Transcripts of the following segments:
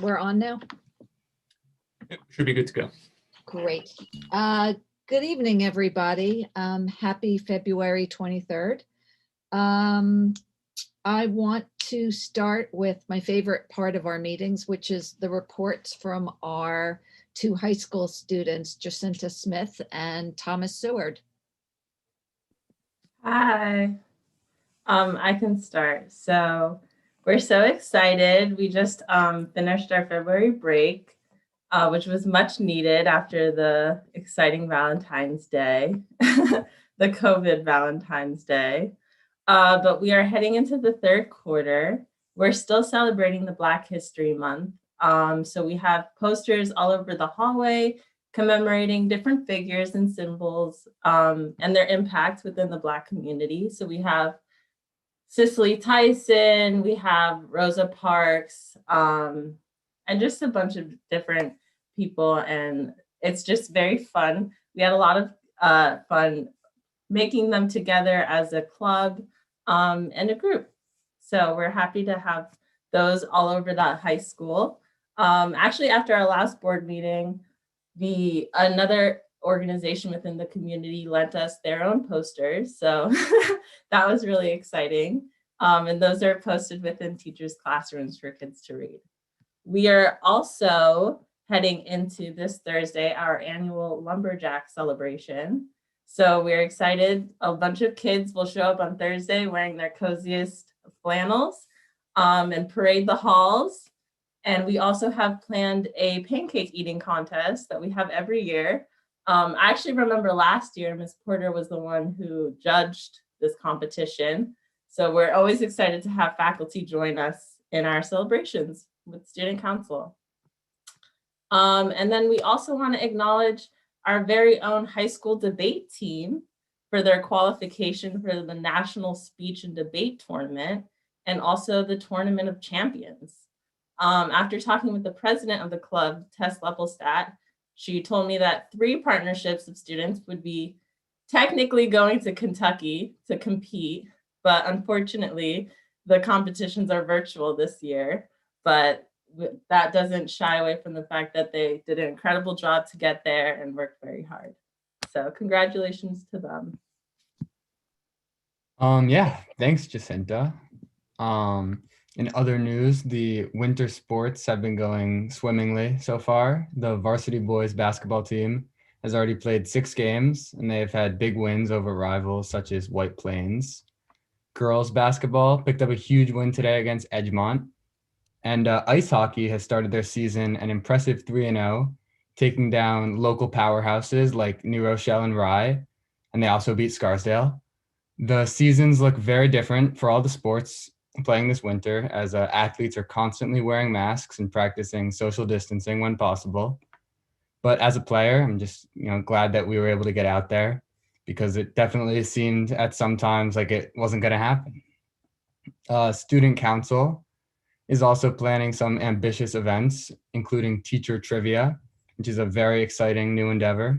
We're on now? Yep, should be good to go. Great. Good evening, everybody. Happy February 23rd. I want to start with my favorite part of our meetings, which is the reports from our two high school students, Jacinta Smith and Thomas Seward. Hi. I can start. So we're so excited. We just finished our February break, which was much needed after the exciting Valentine's Day, the COVID Valentine's Day. But we are heading into the third quarter. We're still celebrating the Black History Month. So we have posters all over the hallway commemorating different figures and symbols and their impact within the Black community. So we have Cicely Tyson, we have Rosa Parks, and just a bunch of different people. And it's just very fun. We had a lot of fun making them together as a club and a group. So we're happy to have those all over that high school. Actually, after our last board meeting, another organization within the community lent us their own posters. So that was really exciting. And those are posted within teachers' classrooms for kids to read. We are also heading into this Thursday, our annual Lumberjack Celebration. So we're excited. A bunch of kids will show up on Thursday wearing their coziest flannels and parade the halls. And we also have planned a pancake eating contest that we have every year. I actually remember last year, Ms. Porter was the one who judged this competition. So we're always excited to have faculty join us in our celebrations with Student Council. And then we also want to acknowledge our very own high school debate team for their qualification for the National Speech and Debate Tournament and also the Tournament of Champions. After talking with the president of the club, Tess Leppelstadt, she told me that 3 partnerships of students would be technically going to Kentucky to compete, but unfortunately, the competitions are virtual this year. But that doesn't shy away from the fact that they did an incredible job to get there and worked very hard. So congratulations to them. Yeah, thanks, Jacinta. In other news, the winter sports have been going swimmingly so far. The varsity boys basketball team has already played 6 games, and they've had big wins over rivals such as White Plains. Girls basketball picked up a huge win today against Edgemont. And ice hockey has started their season an impressive 3-0, taking down local powerhouses like New Rochelle and Rye, and they also beat Scarsdale. The seasons look very different for all the sports playing this winter, as athletes are constantly wearing masks and practicing social distancing when possible. But as a player, I'm just glad that we were able to get out there, because it definitely seemed at some times like it wasn't going to happen. Student Council is also planning some ambitious events, including teacher trivia, which is a very exciting new endeavor.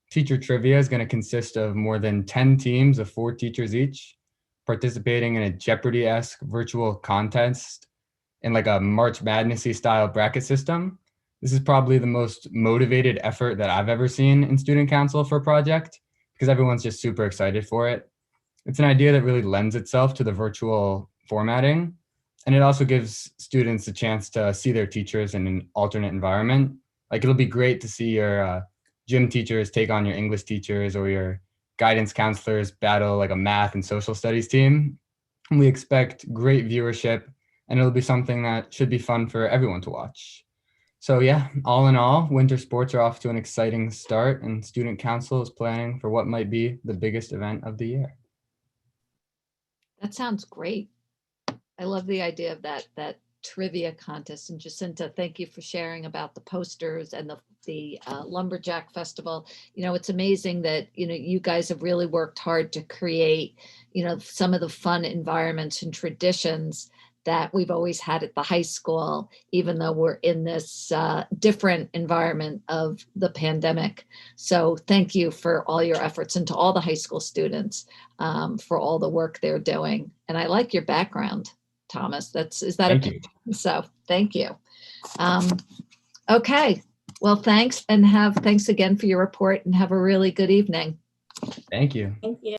Teacher trivia is going to consist of more than 10 teams of 4 teachers each, participating in a Jeopardy-esque virtual contest in like a March Madness-y style bracket system. This is probably the most motivated effort that I've ever seen in Student Council for a project, because everyone's just super excited for it. It's an idea that really lends itself to the virtual formatting, and it also gives students a chance to see their teachers in an alternate environment. Like, it'll be great to see your gym teachers take on your English teachers, or your guidance counselors battle like a math and social studies team. And we expect great viewership, and it'll be something that should be fun for everyone to watch. So yeah, all in all, winter sports are off to an exciting start, and Student Council is planning for what might be the biggest event of the year. That sounds great. I love the idea of that trivia contest. And Jacinta, thank you for sharing about the posters and the Lumberjack Festival. It's amazing that, you guys have really worked hard to create, some of the fun environments and traditions that we've always had at the high school, even though we're in this different environment of the pandemic. So thank you for all your efforts, and to all the high school students for all the work they're doing. And I like your background, Thomas. Is that a picture? So thank you. Okay, well, thanks thanks again for your report and have a really good evening. Thank you. Thank you.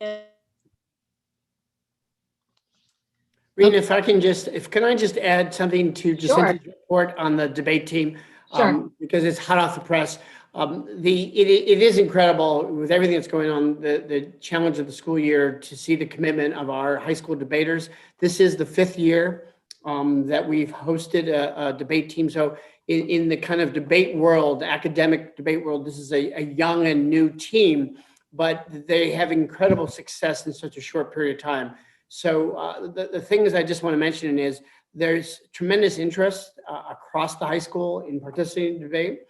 Rena, can I just add something to Jacinta's report on the debate team? Sure. Because it's hot off the press. It is incredible with everything that's going on, the challenge of the school year, to see the commitment of our high school debaters. This is the 5th year that we've hosted a debate team. So in the kind of debate world, academic debate world, this is a young and new team, but they have incredible success in such a short period of time. So the things I just want to mention is there's tremendous interest across the high school in participating in debate.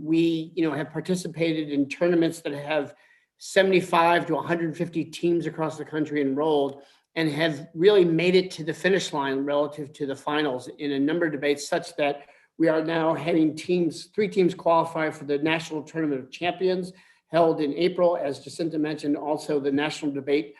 We have participated in tournaments that have 75 to 150 teams across the country enrolled and have really made it to the finish line relative to the finals in a number of debates, such that we are now having 3 teams qualify for the National Tournament of Champions held in April, as Jacinta mentioned, also the National Debate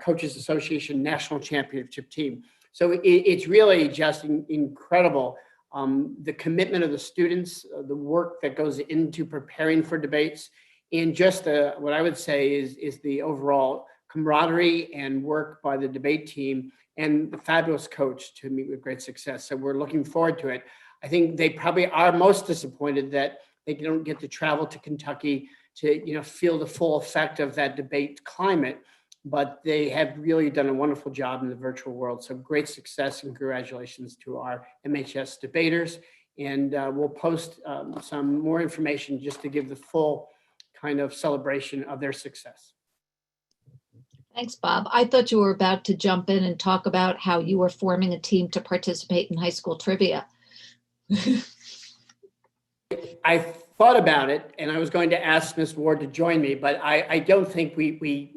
Coaches Association National Championship team. So it's really just incredible, the commitment of the students, the work that goes into preparing for debates, and just what I would say is the overall camaraderie and work by the debate team and the fabulous coach to meet with great success. So we're looking forward to it. I think they probably are most disappointed that they don't get to travel to Kentucky to feel the full effect of that debate climate. But they have really done a wonderful job in the virtual world. So great success and congratulations to our MHS debaters. And we'll post some more information just to give the full kind of celebration of their success. Thanks, Bob. I thought you were about to jump in and talk about how you were forming a team to participate in high school trivia. I thought about it, and I was going to ask Ms. Ward to join me, but I don't think we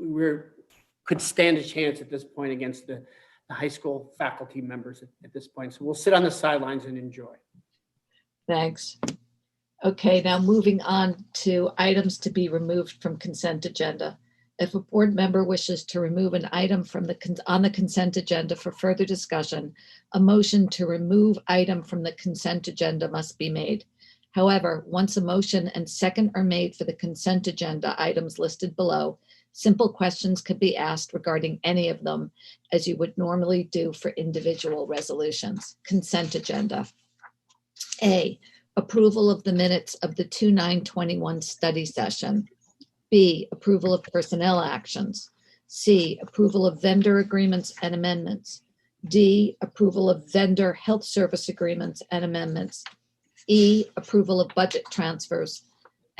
could stand a chance at this point against the high school faculty members at this point. So we'll sit on the sidelines and enjoy. Thanks. Okay, now moving on to items to be removed from consent agenda. If a board member wishes to remove an item on the consent agenda for further discussion, a motion to remove item from the consent agenda must be made. However, once a motion and second are made for the consent agenda items listed below, simple questions could be asked regarding any of them, as you would normally do for individual resolutions. Consent agenda. A, approval of the minutes of the 2/9/21 study session. B, approval of personnel actions. C, approval of vendor agreements and amendments. D, approval of vendor health service agreements and amendments. E, approval of budget transfers.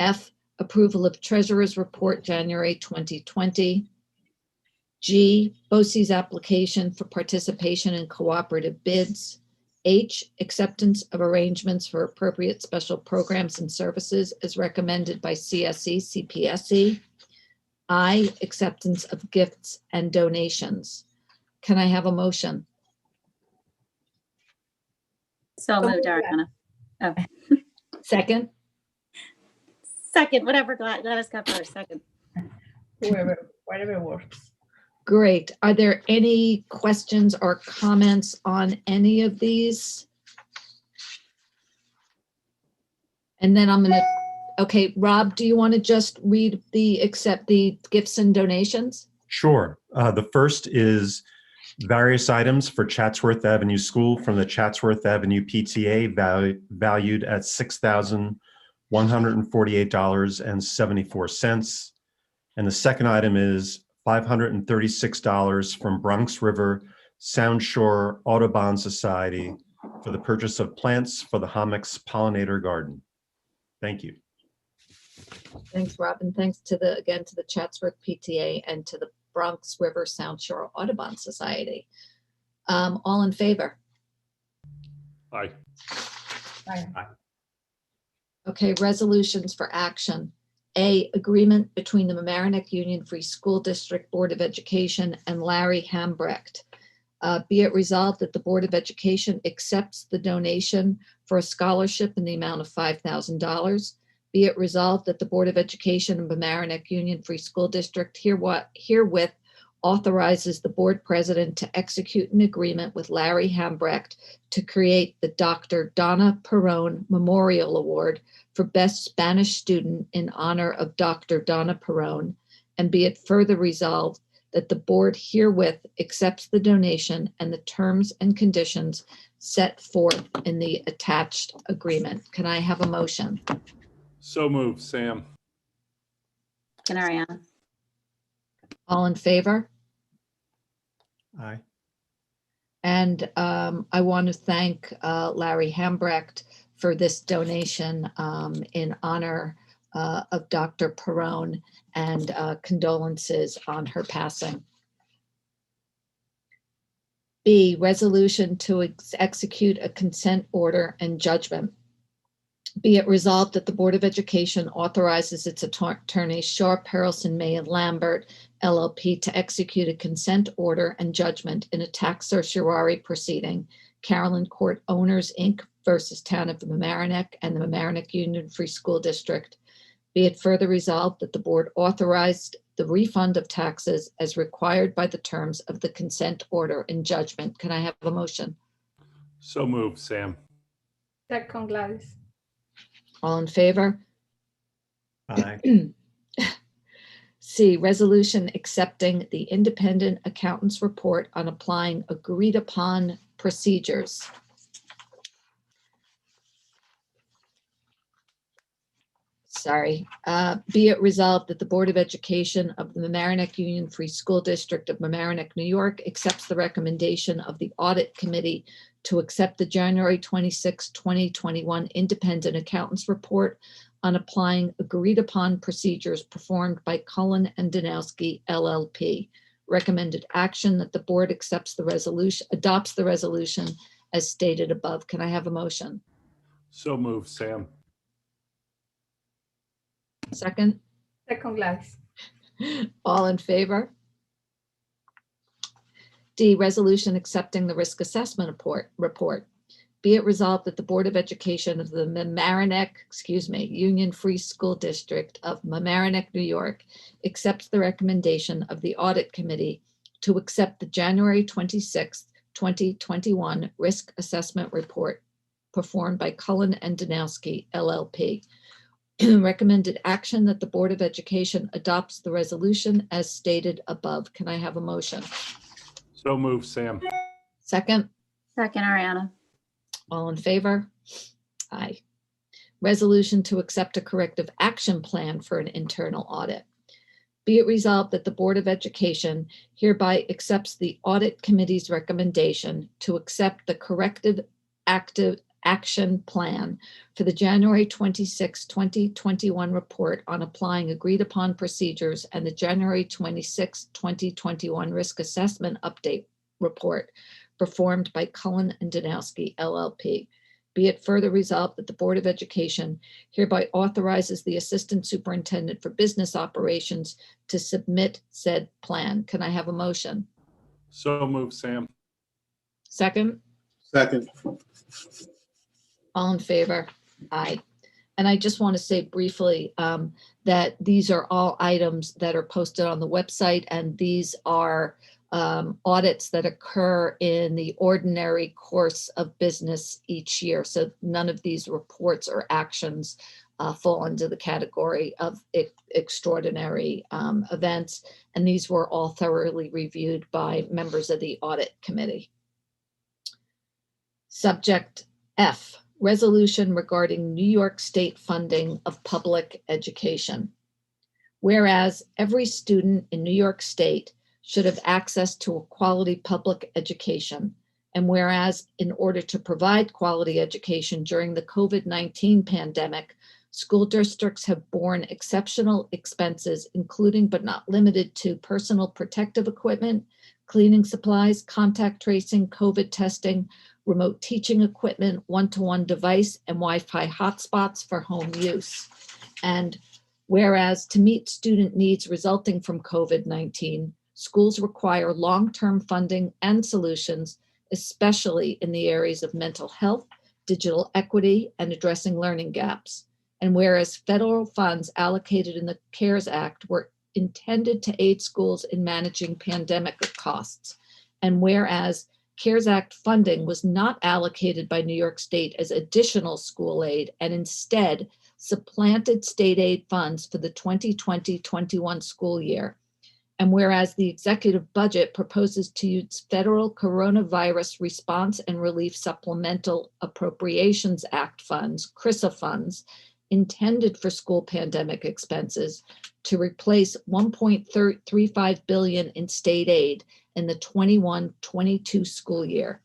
F, approval of treasurer's report January 2020. G, BOCES application for participation in cooperative bids. H, acceptance of arrangements for appropriate special programs and services as recommended by CSE, CPSE. I, acceptance of gifts and donations. Can I have a motion? So moved, Ariana. Oh, Second? second, whatever Gladys got first, second. Whatever works. Great. Are there any questions or comments on any of these? And then I'm gonna, okay, Rob, do you want to just read accept the gifts and donations? Sure. The first is various items for Chatsworth Avenue School from the Chatsworth Avenue PTA valued at $6,148.74. And the second item is $536 from Bronx River Sound Shore Audubon Society for the purchase of plants for the Hommock's Pollinator Garden. Thank you. Thanks, Rob, and thanks to the Chatsworth PTA and to the Bronx River Sound Shore Audubon Society. All in favor? Aye. Aye. Okay, resolutions for action. A, agreement between the Mamaroneck Union Free School District Board of Education and Larry Hambrecht. Be it resolved that the Board of Education accepts the donation for a scholarship in the amount of $5,000. Be it resolved that the Board of Education and Mamaroneck Union Free School District herewith authorizes the board president to execute an agreement with Larry Hambrecht to create the Dr. Donna Perón Memorial Award for Best Spanish Student in honor of Dr. Donna Perón, and be it further resolved that the board herewith accepts the donation and the terms and conditions set forth in the attached agreement. Can I have a motion? So moved, Sam. Second, Ariana. All in favor? Aye. And I want to thank Larry Hambrecht for this donation in honor of Dr. Perón, and condolences on her passing. B, resolution to execute a consent order and judgment. Be it resolved that the Board of Education authorizes its attorneys Shaw, Perelson, May, and Lambert, LLP, to execute a consent order and judgment in a tax certiorari proceeding, Carolyn Court Owners, Inc. versus Town of Mamaroneck and the Mamaroneck Union Free School District. Be it further resolved that the board authorized the refund of taxes as required by the terms of the consent order and judgment. Can I have a motion? So moved, Sam. Second, Gladys. All in favor? Aye. C, resolution accepting the independent accountant's report on applying agreed upon procedures. Sorry. Be it resolved that the Board of Education of the Mamaroneck Union Free School District of Mamaroneck, New York accepts the recommendation of the Audit Committee to accept the January 26, 2021 Independent Accountant's Report on applying agreed upon procedures performed by Cullen and Danowski LLP. Recommended action that the board accepts the resolution, adopts the resolution as stated above. Can I have a motion? So moved, Sam. Second? Second, Gladys. All in favor? D, resolution accepting the risk assessment report. Be it resolved that the Board of Education of the Mamaroneck, Union Free School District of Mamaroneck, New York, accepts the recommendation of the Audit Committee to accept the January 26, 2021 risk assessment report performed by Cullen and Danowski LLP. Recommended action that the Board of Education adopts the resolution as stated above. Can I have a motion? So moved, Sam. Second? Second, Ariana. All in favor? Aye. Resolution to accept a corrective action plan for an internal audit. Be it resolved that the Board of Education hereby accepts the Audit Committee's recommendation to accept the corrective action plan for the January 26, 2021 report on applying agreed upon procedures and the January 26, 2021 risk assessment update report performed by Cullen and Danowski LLP. Be it further resolved that the Board of Education hereby authorizes the Assistant Superintendent for Business Operations to submit said plan. Can I have a motion? So moved, Sam. Second? Second. All in favor? Aye. And I just want to say briefly that these are all items that are posted on the website, and these are audits that occur in the ordinary course of business each year. So none of these reports or actions fall under the category of extraordinary events. And these were all thoroughly reviewed by members of the Audit Committee. Subject F, resolution regarding New York State funding of public education. Whereas every student in New York State should have access to a quality public education. And whereas in order to provide quality education during the COVID-19 pandemic, school districts have borne exceptional expenses, including but not limited to personal protective equipment, cleaning supplies, contact tracing, COVID testing, remote teaching equipment, one-to-one device, and Wi-Fi hotspots for home use. And whereas to meet student needs resulting from COVID-19, schools require long-term funding and solutions, especially in the areas of mental health, digital equity, and addressing learning gaps. And whereas federal funds allocated in the CARES Act were intended to aid schools in managing pandemic costs. And whereas CARES Act funding was not allocated by New York State as additional school aid and instead supplanted state aid funds for the 2020-21 school year. And whereas the executive budget proposes to use federal coronavirus response and relief supplemental appropriations act funds, CRISA funds, intended for school pandemic expenses to replace $1.35 billion in state aid in the 21-22 school year.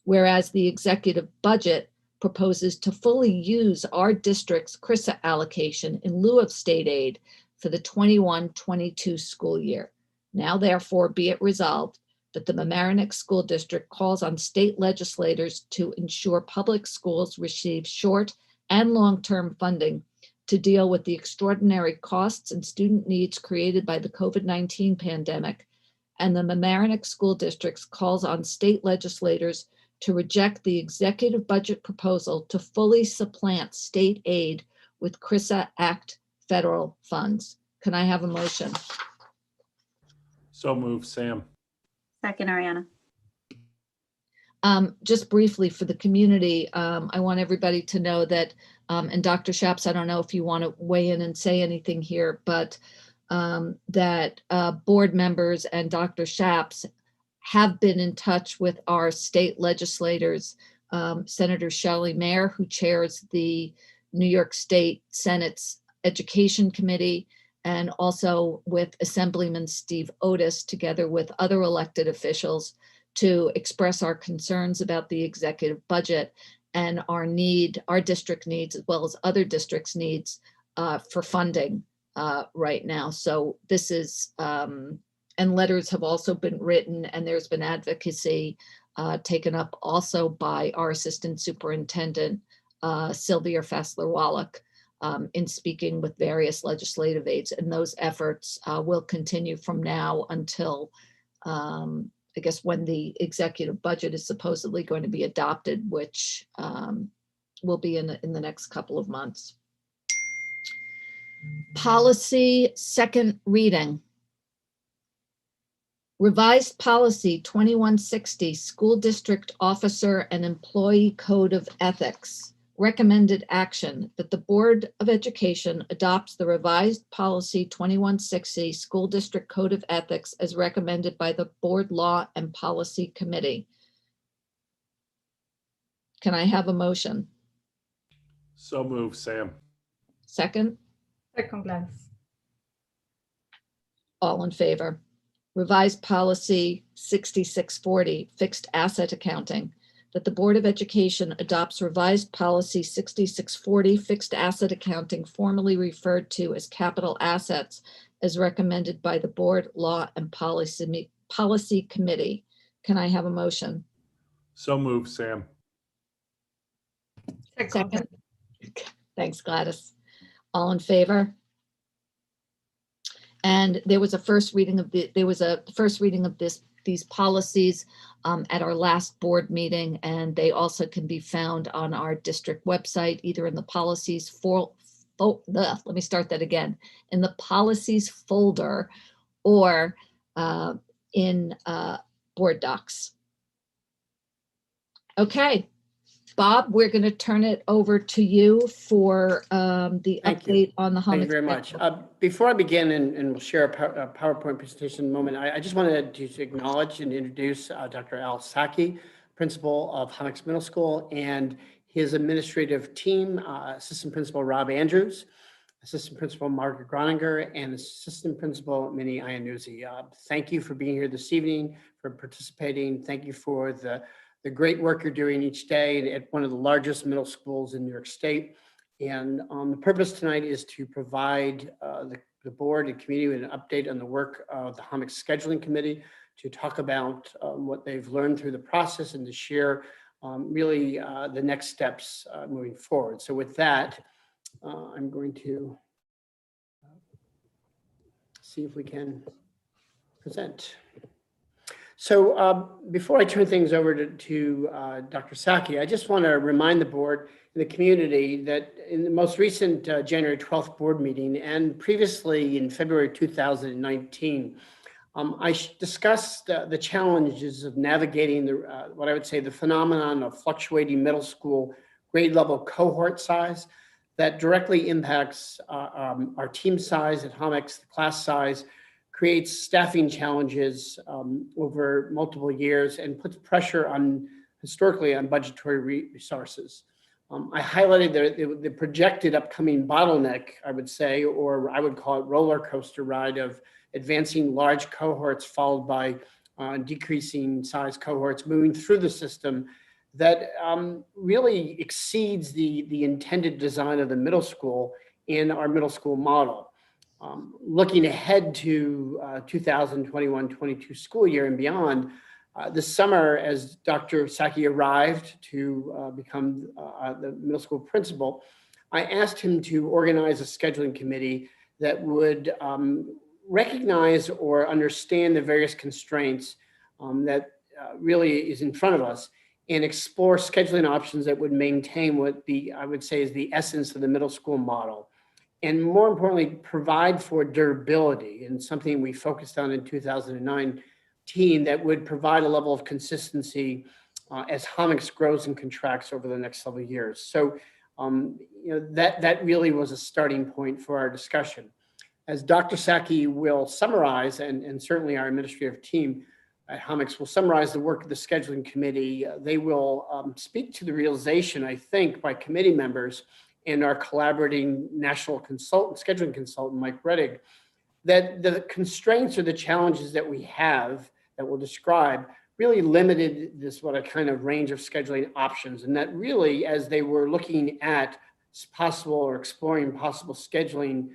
Whereas the executive budget proposes to fully use our district's CRISA allocation in lieu of state aid for the 21-22 school year. Now therefore be it resolved that the Mamaroneck School District calls on state legislators to ensure public schools receive short and long-term funding to deal with the extraordinary costs and student needs created by the COVID-19 pandemic. And the Mamaroneck School District calls on state legislators to reject the executive budget proposal to fully supplant state aid with CRISA Act federal funds. Can I have a motion? So moved, Sam. Second, Ariana. Just briefly for the community, I want everybody to know that, and Dr. Shaps, I don't know if you want to weigh in and say anything here, but that board members and Dr. Shaps have been in touch with our state legislators, Senator Shelley Mayer, who chairs the New York State Senate's Education Committee, and also with Assemblyman Steve Otis, together with other elected officials, to express our concerns about the executive budget and our district needs, as well as other districts' needs for funding right now. So this is, and letters have also been written, and there's been advocacy taken up also by our Assistant Superintendent, Sylvia Fassler-Wallach, in speaking with various legislative aides. And those efforts will continue from now until, I guess, when the executive budget is supposedly going to be adopted, which will be in the next couple of months. Policy second reading. Revised Policy 2160, School District Officer and Employee Code of Ethics. Recommended action that the Board of Education adopts the revised Policy 2160, School District Code of Ethics as recommended by the Board Law and Policy Committee. Can I have a motion? So moved, Sam. Second? Second, Gladys. All in favor. Revised Policy 6640, Fixed Asset Accounting, that the Board of Education adopts revised Policy 6640, Fixed Asset Accounting, formerly referred to as Capital Assets, as recommended by the Board Law and Policy Committee. Can I have a motion? So moved, Sam. Second. Thanks, Gladys. All in favor? And there was a first reading of these policies at our last board meeting, and they also can be found on our district website, either in the policies let me start that again, in the policies folder or in board docs. Okay, Bob, we're going to turn it over to you for the Thank you. update on the Thank you homicide. very much. Before I begin, and we'll share a PowerPoint presentation in a moment, I just wanted to acknowledge and introduce Dr. Al Saki, principal of Homix Middle School, and his administrative team, Assistant Principal Rob Andrews, Assistant Principal Margaret Groninger, and Assistant Principal Minnie Iannuzzi. Thank you for being here this evening, for participating. Thank you for the great work you're doing each day at one of the largest middle schools in New York State. And the purpose tonight is to provide the board and community with an update on the work of the Homix Scheduling Committee, to talk about what they've learned through the process and to share really the next steps moving forward. So with that, I'm going to see if we can present. So before I turn things over to Dr. Saki, I just want to remind the board and the community that in the most recent January 12th board meeting and previously in February 2019, I discussed the challenges of navigating what I would say the phenomenon of fluctuating middle school grade level cohort size that directly impacts our team size at HOMEX, the class size, creates staffing challenges over multiple years and puts pressure historically on budgetary resources. I highlighted the projected upcoming bottleneck, I would say, or I would call it roller coaster ride of advancing large cohorts followed by decreasing size cohorts moving through the system that really exceeds the intended design of the middle school in our middle school model. Looking ahead to 2021-22 school year and beyond, this summer, as Dr. Saki arrived to become the middle school principal, I asked him to organize a scheduling committee that would recognize or understand the various constraints that really is in front of us and explore scheduling options that would maintain what I would say is the essence of the middle school model. And more importantly, provide for durability, and something we focused on in 2019 that would provide a level of consistency as HOMEX grows and contracts over the next several years. So that really was a starting point for our discussion. As Dr. Saki will summarize, and certainly our administrative team at HOMEX will summarize the work of the scheduling committee, they will speak to the realization, I think, by committee members and our collaborating national scheduling consultant, Mike Rettig, that the constraints or the challenges that we have that we'll describe really limited this what a kind of range of scheduling options. And that really, as they were looking at possible or exploring possible scheduling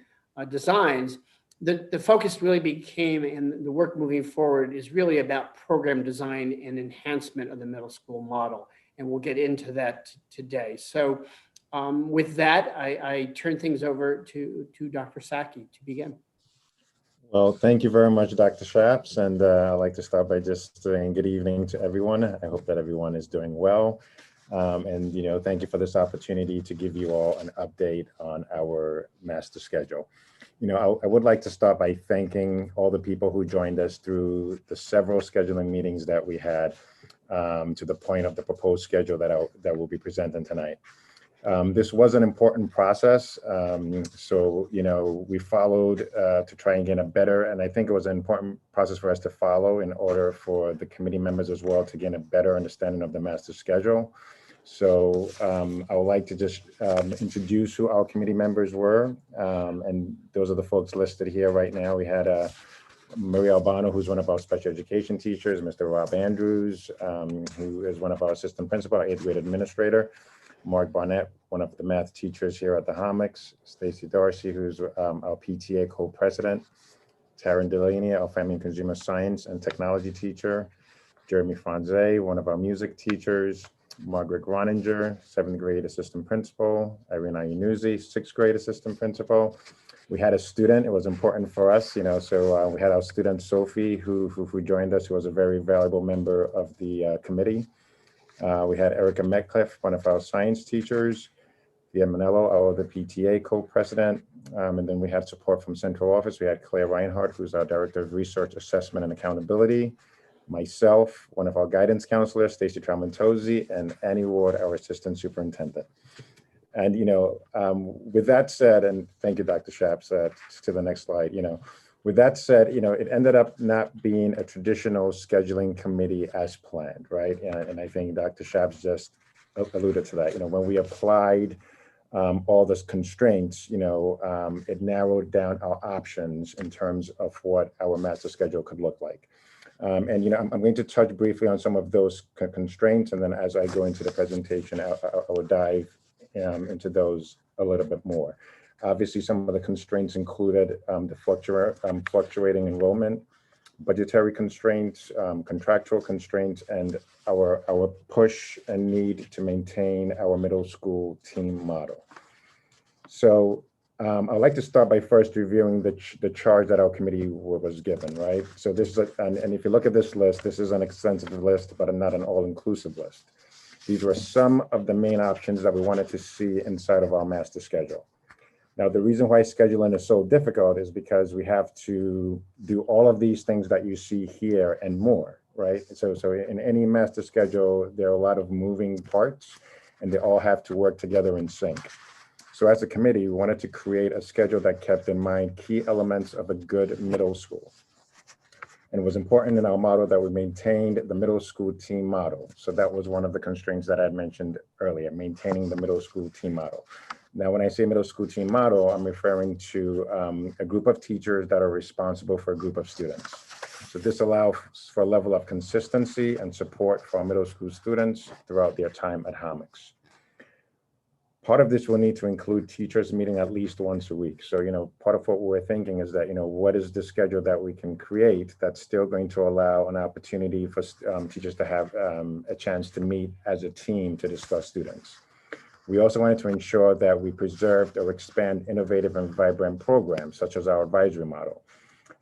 designs, the focus really became, and the work moving forward is really about program design and enhancement of the middle school model. And we'll get into that today. So with that, I turn things over to Dr. Saki to begin. Well, thank you very much, Dr. Shaps. And I'd like to start by just saying good evening to everyone. I hope that everyone is doing well. And, thank you for this opportunity to give you all an update on our master schedule. I would like to start by thanking all the people who joined us through the several scheduling meetings that we had to the point of the proposed schedule that we'll be presenting tonight. This was an important process. So, we followed to try and get a better, and I think it was an important process for us to follow in order for the committee members as well to gain a better understanding of the master schedule. So I would like to just introduce who our committee members were. And those are the folks listed here right now. We had Maria Albano, who's one of our special education teachers, Mr. Rob Andrews, who is one of our assistant principal, our 8th grade administrator, Mark Barnett, one of the math teachers here at the HOMEX, Stacy Darcy, who's our PTA co-president, Taryn Delaney, our family and consumer science and technology teacher, Jeremy Franze, one of our music teachers, Margaret Groninger, 7th grade assistant principal, Irene Ayunuzi, 6th grade assistant principal. We had a student, it was important for us, so we had our student Sophie who joined us, who was a very valuable member of the committee. We had Erica Metcalf, one of our science teachers, Via Manello, our other PTA co-president, and then we had support from central office. We had Claire Reinhardt, who's our director of research, assessment, and accountability, myself, one of our guidance counselors, Stacey Tramontosi, and Annie Ward, our assistant superintendent. And, with that said, and thank you, Dr. Shaps, to the next slide, with that said, it ended up not being a traditional scheduling committee as planned, right? And I think Dr. Shaps just alluded to that. When we applied all those constraints, it narrowed down our options in terms of what our master schedule could look like. And, I'm going to touch briefly on some of those constraints. And then as I go into the presentation, I will dive into those a little bit more. Obviously, some of the constraints included the fluctuating enrollment, budgetary constraints, contractual constraints, and our push and need to maintain our middle school team model. So I'd like to start by first reviewing the charge that our committee was given, right? So this is, and if you look at this list, this is an extensive list, but not an all-inclusive list. These were some of the main options that we wanted to see inside of our master schedule. Now, the reason why scheduling is so difficult is because we have to do all of these things that you see here and more, right? So in any master schedule, there are a lot of moving parts and they all have to work together in sync. So as a committee, we wanted to create a schedule that kept in mind key elements of a good middle school. And it was important in our model that we maintained the middle school team model. So that was one of the constraints that I had mentioned earlier, maintaining the middle school team model. Now, when I say middle school team model, I'm referring to a group of teachers that are responsible for a group of students. So this allows for a level of consistency and support for our middle school students throughout their time at Homix. Part of this will need to include teachers meeting at least once a week. So, part of what we're thinking is that, what is the schedule that we can create that's still going to allow an opportunity for teachers to have a chance to meet as a team to discuss students. We also wanted to ensure that we preserved or expand innovative and vibrant programs, such as our advisory model.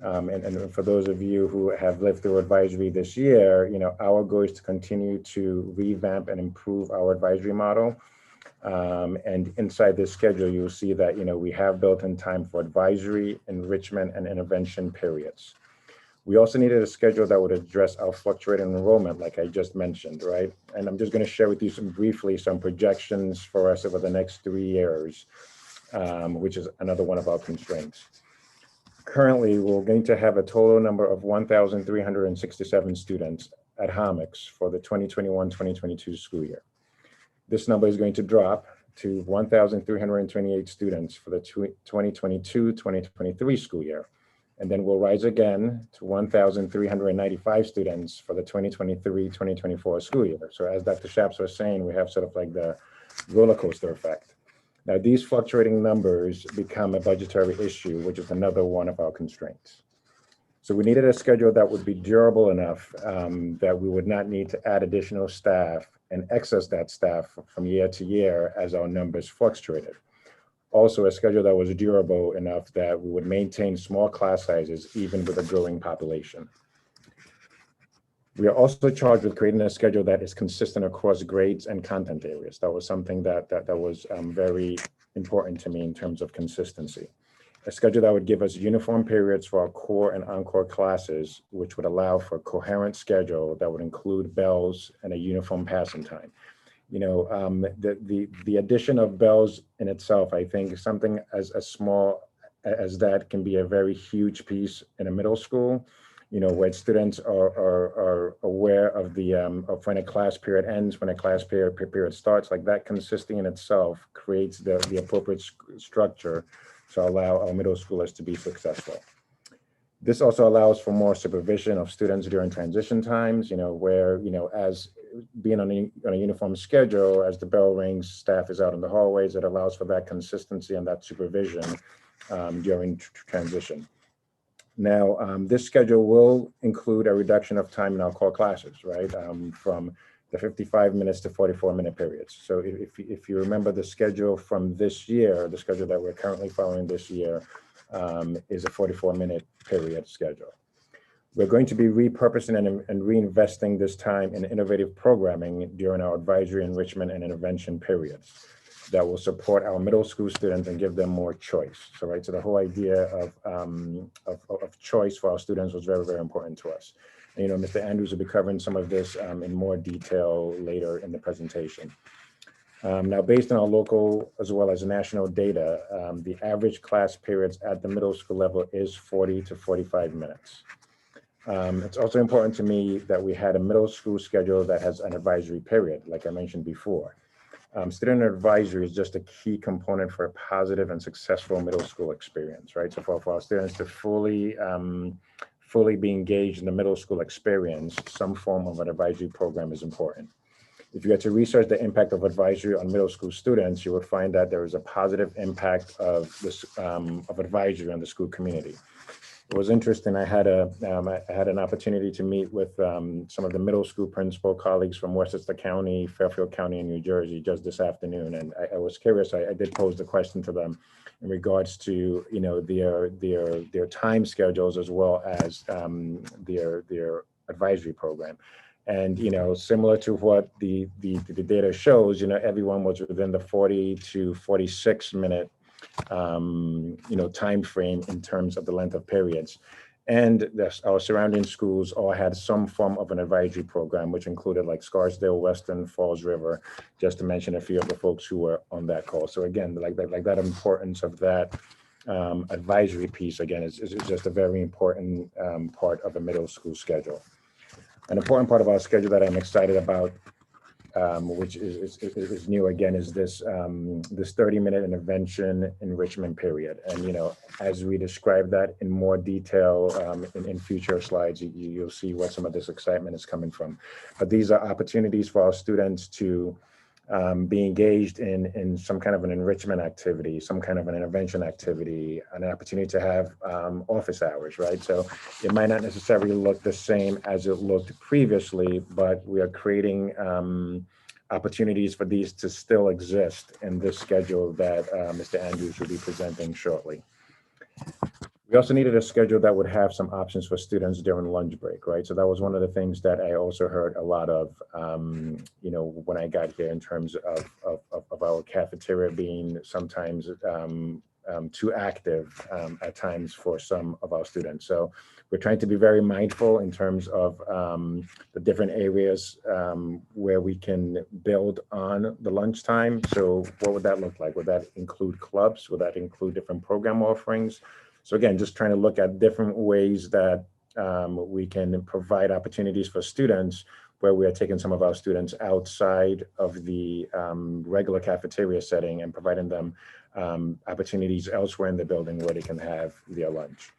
And for those of you who have lived through advisory this year, our goal is to continue to revamp and improve our advisory model. And inside this schedule, you'll see that, we have built in time for advisory, enrichment, and intervention periods. We also needed a schedule that would address our fluctuating enrollment, like I just mentioned, right? And I'm just going to share with you briefly some projections for us over the next 3 years, which is another one of our constraints. Currently, we're going to have a total number of 1,367 students at Homix for the 2021-2022 school year. This number is going to drop to 1,328 students for the 2022-2023 school year. And then we'll rise again to 1,395 students for the 2023-2024 school year. So as Dr. Shaps was saying, we have sort of like the roller coaster effect. Now, these fluctuating numbers become a budgetary issue, which is another one of our constraints. So we needed a schedule that would be durable enough that we would not need to add additional staff and excess that staff from year to year as our numbers fluctuated. Also, a schedule that was durable enough that we would maintain small class sizes even with a growing population. We are also charged with creating a schedule that is consistent across grades and content areas. That was something that was very important to me in terms of consistency. A schedule that would give us uniform periods for our core and encore classes, which would allow for a coherent schedule that would include bells and a uniform passing time. The addition of bells in itself, I think something as small as that can be a very huge piece in a middle school, where students are aware of of when a class period ends, when a class period starts. Like that consistency in itself creates the appropriate structure to allow our middle schoolers to be successful. This also allows for more supervision of students during transition times, where, as being on a uniform schedule, as the bell rings, staff is out in the hallways. It allows for that consistency and that supervision during transition. Now, this schedule will include a reduction of time in our core classes, right? From the 55 minutes to 44-minute periods. So if you remember the schedule from this year, the schedule that we're currently following this year is a 44-minute period schedule. We're going to be repurposing and reinvesting this time in innovative programming during our advisory, enrichment, and intervention periods that will support our middle school students and give them more choice. So, right, so the whole idea of choice for our students was very, very important to us. And, Mr. Andrews will be covering some of this in more detail later in the presentation. Now, based on our local as well as national data, the average class periods at the middle school level is 40 to 45 minutes. It's also important to me that we had a middle school schedule that has an advisory period, like I mentioned before. Student advisory is just a key component for a positive and successful middle school experience, right? So for our students to fully be engaged in the middle school experience, some form of an advisory program is important. If you get to research the impact of advisory on middle school students, you will find that there is a positive impact of advisory on the school community. it was interesting. I had an opportunity to meet with some of the middle school principal colleagues from Westchester County, Fairfield County, and New Jersey just this afternoon, and I was curious. I did pose the question to them in regards to their time schedules as well as their advisory program. And similar to what the data shows, everyone was within the 40 to 46 minute time frame in terms of the length of periods. And our surrounding schools all had some form of an advisory program, which included like Scarsdale, Weston, Falls River, just to mention a few of the folks who were on that call. So again, like that importance of that advisory piece, again, is just a very important part of a middle school schedule. An important part of our schedule that I'm excited about, which is new again, is this 30-minute intervention enrichment period. And as we describe that in more detail in future slides, you'll see where some of this excitement is coming from. But these are opportunities for our students to be engaged in some kind of an enrichment activity, some kind of an intervention activity, an opportunity to have office hours, right? So it might not necessarily look the same as it looked previously, but we are creating opportunities for these to still exist in this schedule that Mr. Andrews will be presenting shortly. We also needed a schedule that would have some options for students during lunch break, right? So that was one of the things that I also heard a lot of, when I got here, in terms of our cafeteria being sometimes too active at times for some of our students. So we're trying to be very mindful in terms of the different areas where we can build on the lunchtime. So what would that look like? Would that include clubs? Would that include different program offerings? So again, just trying to look at different ways that we can provide opportunities for students where we are taking some of our students outside of the regular cafeteria setting and providing them opportunities elsewhere in the building where they can have their lunch.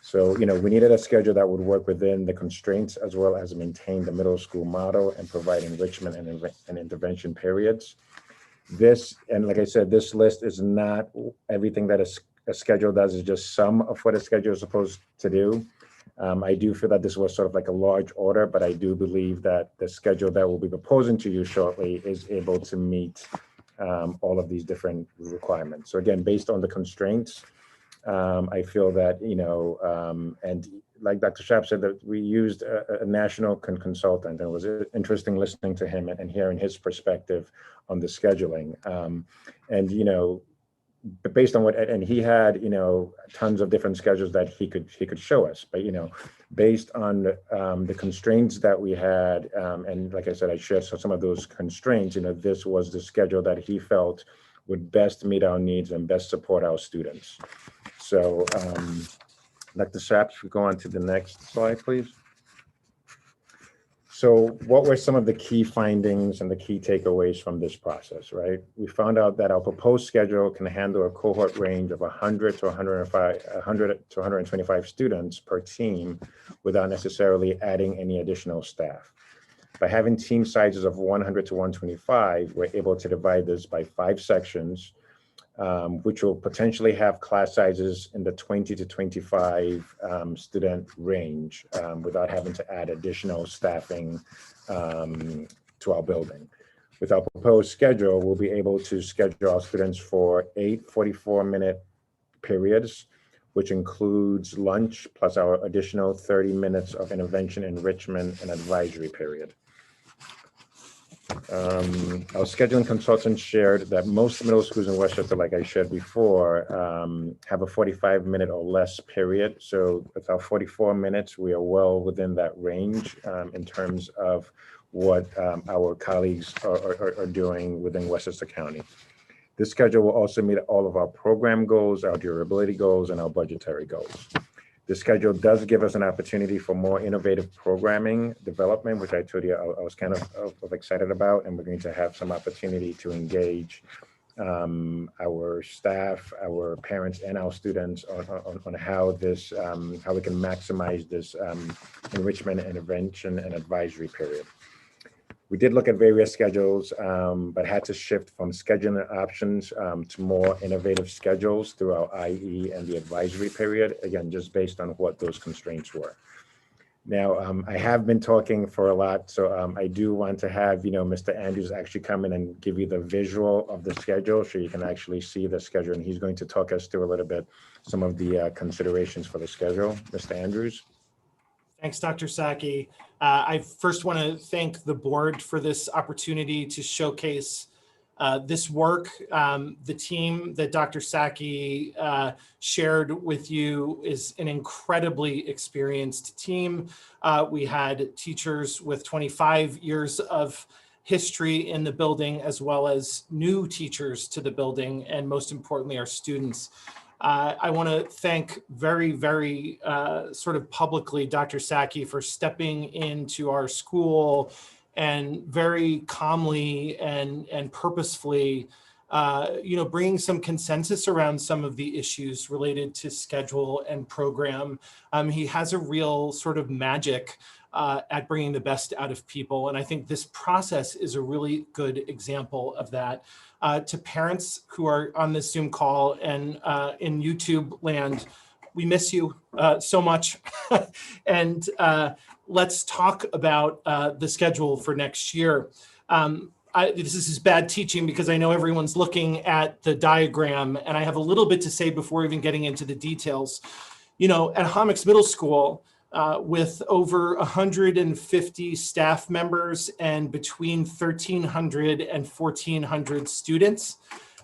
So, we needed a schedule that would work within the constraints as well as maintain the middle school model and provide enrichment and intervention periods. And like I said, this list is not everything that a schedule does, is just some of what a schedule is supposed to do. I do feel that this was sort of like a large order, but I do believe that the schedule that we'll be proposing to you shortly is able to meet all of these different requirements. So again, based on the constraints, I feel that, and like Dr. Schaap said, that we used a national consultant, and it was interesting listening to him and hearing his perspective on the scheduling. But based on and he had, tons of different schedules that he could show us, but, based on the constraints that we had, and like I said, I shared some of those constraints, this was the schedule that he felt would best meet our needs and best support our students. So, Dr. Schaap, if we go on to the next slide, please. So what were some of the key findings and the key takeaways from this process, right? We found out that our proposed schedule can handle a cohort range of 100 to 125 students per team without necessarily adding any additional staff. By having team sizes of 100 to 125, we're able to divide this by 5 sections, which will potentially have class sizes in the 20 to 25 student range without having to add additional staffing to our building. With our proposed schedule, we'll be able to schedule our students for 8 44-minute periods, which includes lunch plus our additional 30 minutes of intervention, enrichment, and advisory period. Our scheduling consultant shared that most middle schools in Westchester, like I shared before, have a 45-minute or less period. So with our 44 minutes, we are well within that range in terms of what our colleagues are doing within Westchester County. This schedule will also meet all of our program goals, our durability goals, and our budgetary goals. The schedule does give us an opportunity for more innovative programming development, which I told you I was kind of excited about, and we're going to have some opportunity to engage our staff, our parents, and our students on how how we can maximize this enrichment, intervention, and advisory period. We did look at various schedules, but had to shift from scheduling options to more innovative schedules through our IE and the advisory period, again, just based on what those constraints were. Now, I have been talking for a lot, so I do want to have, Mr. Andrews actually come in and give you the visual of the schedule so you can actually see the schedule, and he's going to talk us through a little bit some of the considerations for the schedule. Mr. Andrews. Thanks, Dr. Saki. I first want to thank the board for this opportunity to showcase this work. The team that Dr. Saki shared with you is an incredibly experienced team. We had teachers with 25 years of history in the building, as well as new teachers to the building, and most importantly, our students. I want to thank very, very sort of publicly Dr. Saki for stepping into our school and very calmly and purposefully, bringing some consensus around some of the issues related to schedule and program. He has a real sort of magic at bringing the best out of people. And I think this process is a really good example of that. To parents who are on this Zoom call and in YouTube land, we miss you so much. And let's talk about the schedule for next year. This is bad teaching because I know everyone's looking at the diagram, and I have a little bit to say before even getting into the details. At Homix Middle School, with over 150 staff members and between 1,300 and 1,400 students,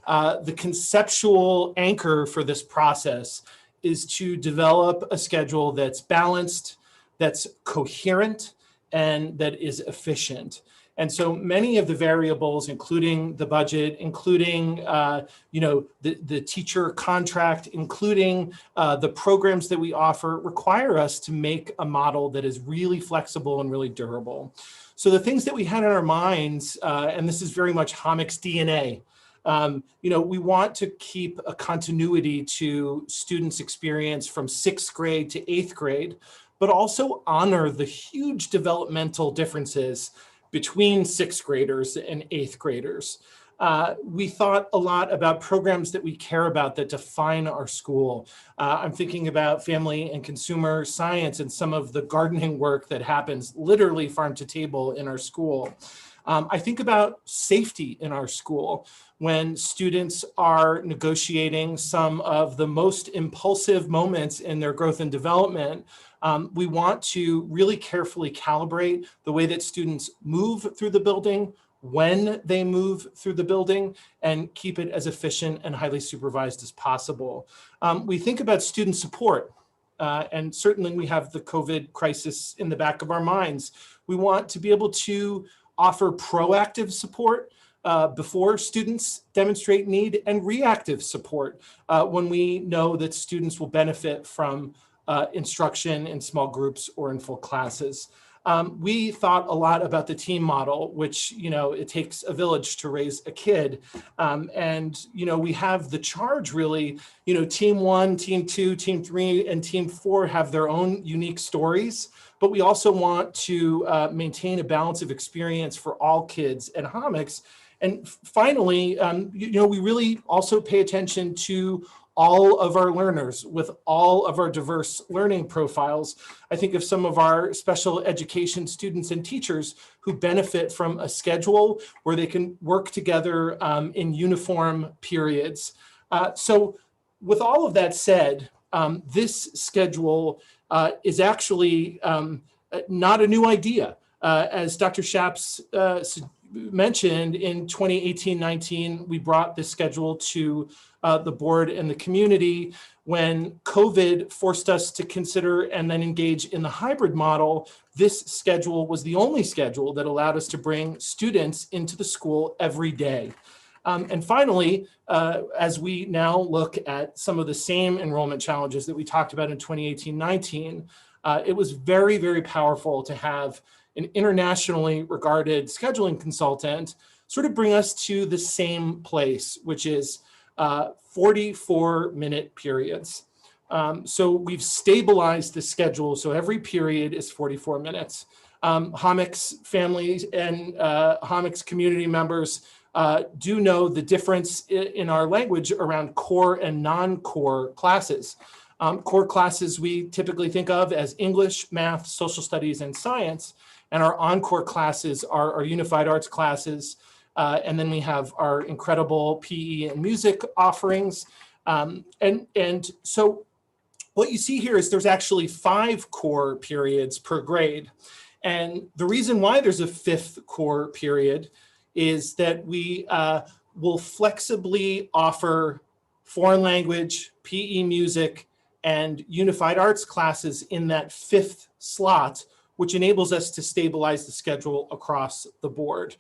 the conceptual anchor for this process is to develop a schedule that's balanced, that's coherent, and that is efficient. And so many of the variables, including the budget, including the teacher contract, including the programs that we offer, require us to make a model that is really flexible and really durable. So the things that we had in our minds, and this is very much Homix DNA, we want to keep a continuity to students' experience from 6th grade to 8th grade, but also honor the huge developmental differences between 6th graders and 8th graders. We thought a lot about programs that we care about that define our school. I'm thinking about family and consumer science and some of the gardening work that happens literally farm to table in our school. I think about safety in our school when students are negotiating some of the most impulsive moments in their growth and development. We want to really carefully calibrate the way that students move through the building, when they move through the building, and keep it as efficient and highly supervised as possible. We think about student support, and certainly we have the COVID crisis in the back of our minds. We want to be able to offer proactive support before students demonstrate need, and reactive support when we know that students will benefit from instruction in small groups or in full classes. We thought a lot about the team model, which, it takes a village to raise a kid. We have the charge really, team 1, team 2, team 3, and team 4 have their own unique stories, but we also want to maintain a balance of experience for all kids at Homix. And finally, we really also pay attention to all of our learners with all of our diverse learning profiles. I think of some of our special education students and teachers who benefit from a schedule where they can work together in uniform periods. So with all of that said, this schedule is actually not a new idea. As Dr. Shaps mentioned, in 2018-19, we brought this schedule to the board and the community. When COVID forced us to consider and then engage in the hybrid model, this schedule was the only schedule that allowed us to bring students into the school every day. And finally, as we now look at some of the same enrollment challenges that we talked about in 2018-19, it was very, very powerful to have an internationally regarded scheduling consultant sort of bring us to the same place, which is 44-minute periods. So we've stabilized the schedule, so every period is 44 minutes. Homics families and Homics community members do know the difference in our language around core and non-core classes. Core classes we typically think of as English, math, social studies, and science. And our encore classes are our unified arts classes. And then we have our incredible PE and music offerings. And so what you see here is there's actually 5 core periods per grade. And the reason why there's a 5th core period is that we will flexibly offer foreign language, PE music, and unified arts classes in that 5th slot, which enables us to stabilize the schedule across the board.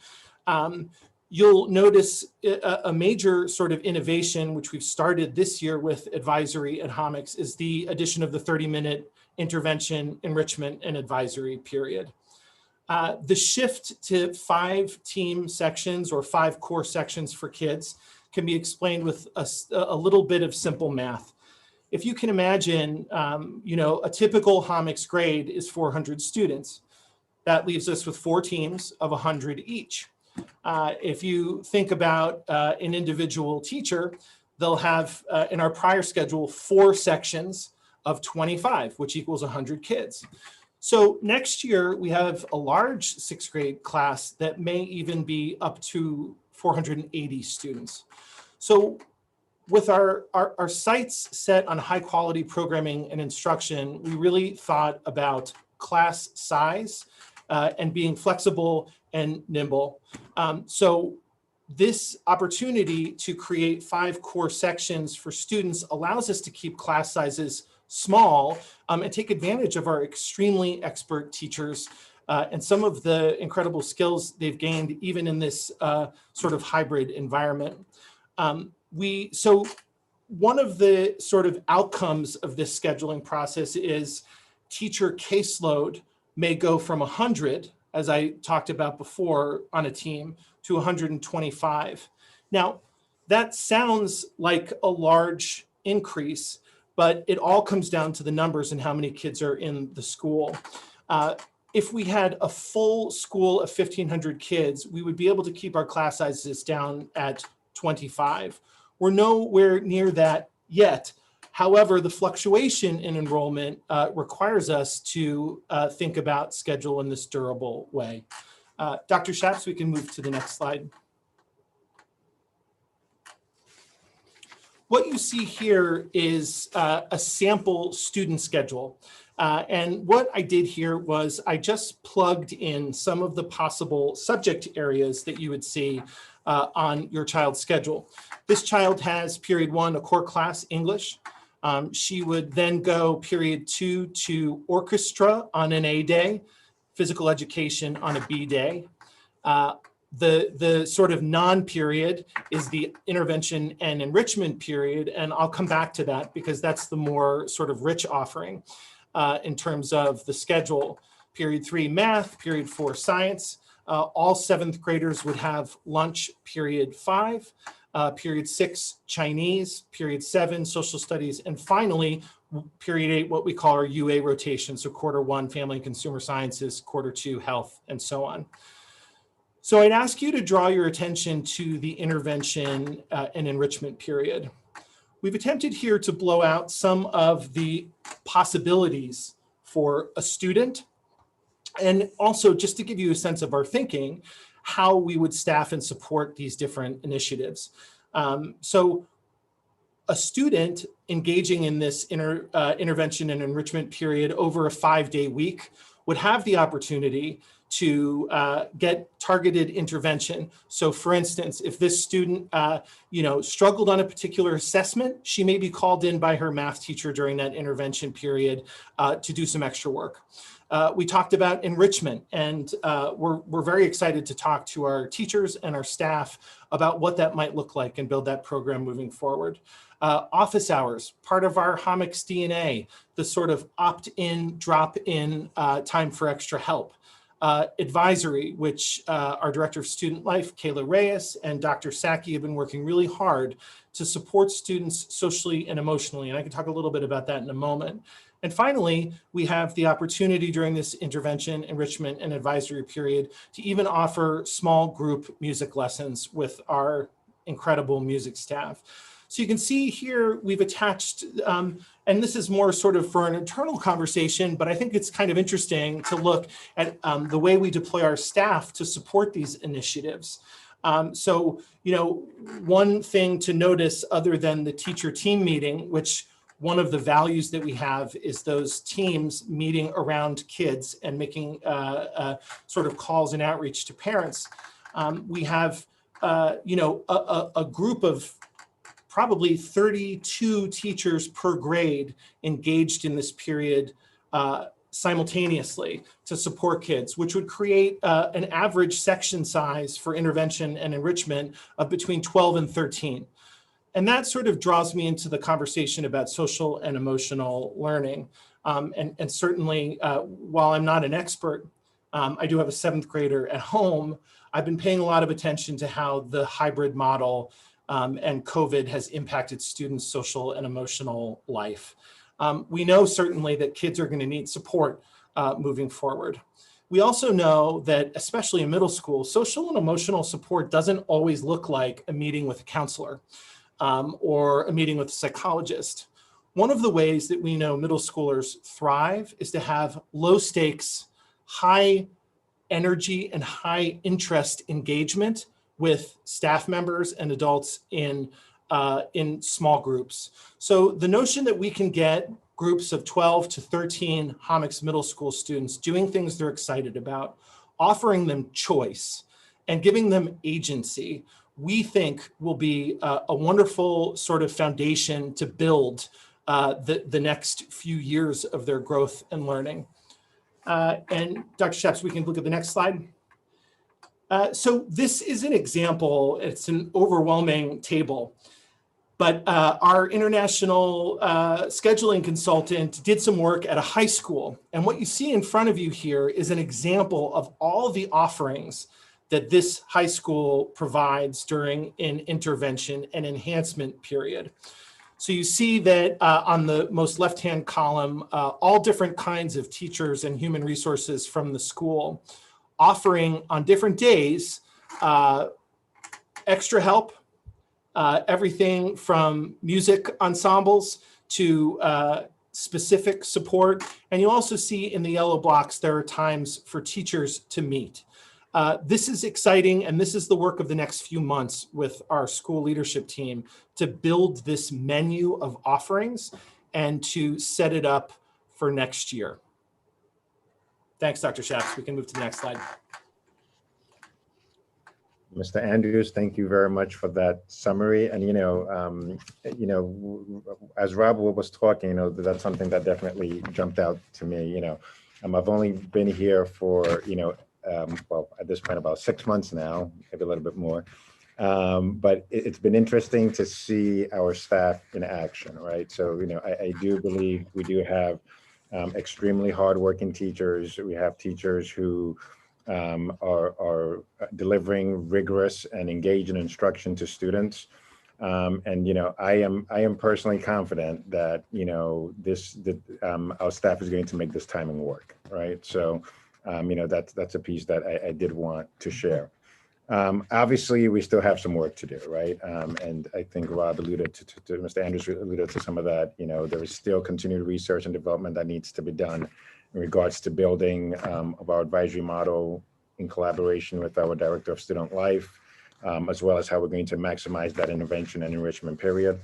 You'll notice a major sort of innovation, which we've started this year with advisory at Homics, is the addition of the 30-minute intervention, enrichment, and advisory period. The shift to 5 team sections or 5 core sections for kids can be explained with a little bit of simple math. If you can imagine, a typical Homics grade is 400 students. That leaves us with 4 teams of 100 each. If you think about an individual teacher, they'll have, in our prior schedule, 4 sections of 25, which equals 100 kids. So next year, we have a large 6th grade class that may even be up to 480 students. So with our sights set on high quality programming and instruction, we really thought about class size and being flexible and nimble. So this opportunity to create 5 core sections for students allows us to keep class sizes small and take advantage of our extremely expert teachers and some of the incredible skills they've gained even in this sort of hybrid environment. So one of the sort of outcomes of this scheduling process is teacher caseload may go from 100, as I talked about before, on a team to 125. Now, that sounds like a large increase, but it all comes down to the numbers and how many kids are in the school. If we had a full school of 1,500 kids, we would be able to keep our class sizes down at 25. We're nowhere near that yet. However, the fluctuation in enrollment requires us to think about schedule in this durable way. Dr. Schaps, we can move to the next slide. What you see here is a sample student schedule. And what I did here was I just plugged in some of the possible subject areas that you would see on your child's schedule. This child has period 1, a core class, English. She would then go period 2 to orchestra on an A day, physical education on a B day. The sort of non-period is the intervention and enrichment period, and I'll come back to that because that's the more sort of rich offering in terms of the schedule. Period 3, math, period 4, science. All 7th graders would have lunch period 5, period 6, Chinese, period 7, social studies, and finally, period 8, what we call our UA rotation. So quarter 1, family and consumer sciences, quarter 2, health, and so on. So I'd ask you to draw your attention to the intervention and enrichment period. We've attempted here to blow out some of the possibilities for a student, and also just to give you a sense of our thinking, how we would staff and support these different initiatives. So a student engaging in this intervention and enrichment period over a 5-day week would have the opportunity to get targeted intervention. So for instance, if this student struggled on a particular assessment, she may be called in by her math teacher during that intervention period to do some extra work. We talked about enrichment, and we're very excited to talk to our teachers and our staff about what that might look like and build that program moving forward. Office hours, part of our Homics DNA, the sort of opt-in, drop-in time for extra help. Advisory, which our Director of Student Life, Kayla Reyes, and Dr. Saki have been working really hard to support students socially and emotionally. And I can talk a little bit about that in a moment. And finally, we have the opportunity during this intervention, enrichment, and advisory period to even offer small group music lessons with our incredible music staff. So you can see here we've attached, and this is more sort of for an internal conversation, but I think it's kind of interesting to look at the way we deploy our staff to support these initiatives. So, one thing to notice other than the teacher team meeting, which one of the values that we have is those teams meeting around kids and making sort of calls and outreach to parents. We have, a group of probably 32 teachers per grade engaged in this period simultaneously to support kids, which would create an average section size for intervention and enrichment of between 12 and 13. And that sort of draws me into the conversation about social and emotional learning. And certainly, while I'm not an expert, I do have a 7th grader at home. I've been paying a lot of attention to how the hybrid model and COVID has impacted students' social and emotional life. We know certainly that kids are going to need support moving forward. We also know that, especially in middle school, social and emotional support doesn't always look like a meeting with a counselor or a meeting with a psychologist. One of the ways that we know middle schoolers thrive is to have low stakes, high energy, and high interest engagement with staff members and adults in small groups. So the notion that we can get groups of 12 to 13 Homix middle school students doing things they're excited about, offering them choice, and giving them agency, we think will be a wonderful sort of foundation to build the next few years of their growth and learning. And Dr. Shapps, we can look at the next slide. So this is an example, it's an overwhelming table, but our international scheduling consultant did some work at a high school. And what you see in front of you here is an example of all the offerings that this high school provides during an intervention and enhancement period. So you see that on the most left-hand column, all different kinds of teachers and human resources from the school offering on different days extra help, everything from music ensembles to specific support. And you also see in the yellow blocks, there are times for teachers to meet. This is exciting, and this is the work of the next few months with our school leadership team to build this menu of offerings and to set it up for next year. Thanks, Dr. Shapps. We can move to the next slide. Mr. Andrews, thank you very much for that summary. And, as Rob was talking, that's something that definitely jumped out to me. I've only been here for, well, at this point, about 6 months now, maybe a little bit more. But it's been interesting to see our staff in action, right? So, I do believe we do have extremely hardworking teachers. We have teachers who are delivering rigorous and engaging instruction to students. And I am personally confident that our staff is going to make this timing work, right? So that's a piece that I did want to share. Obviously, we still have some work to do, right? And I think Rob alluded to Mr. Andrews alluded to some of that. There is still continued research and development that needs to be done in regards to building of our advisory model in collaboration with our Director of Student Life, as well as how we're going to maximize that intervention and enrichment period.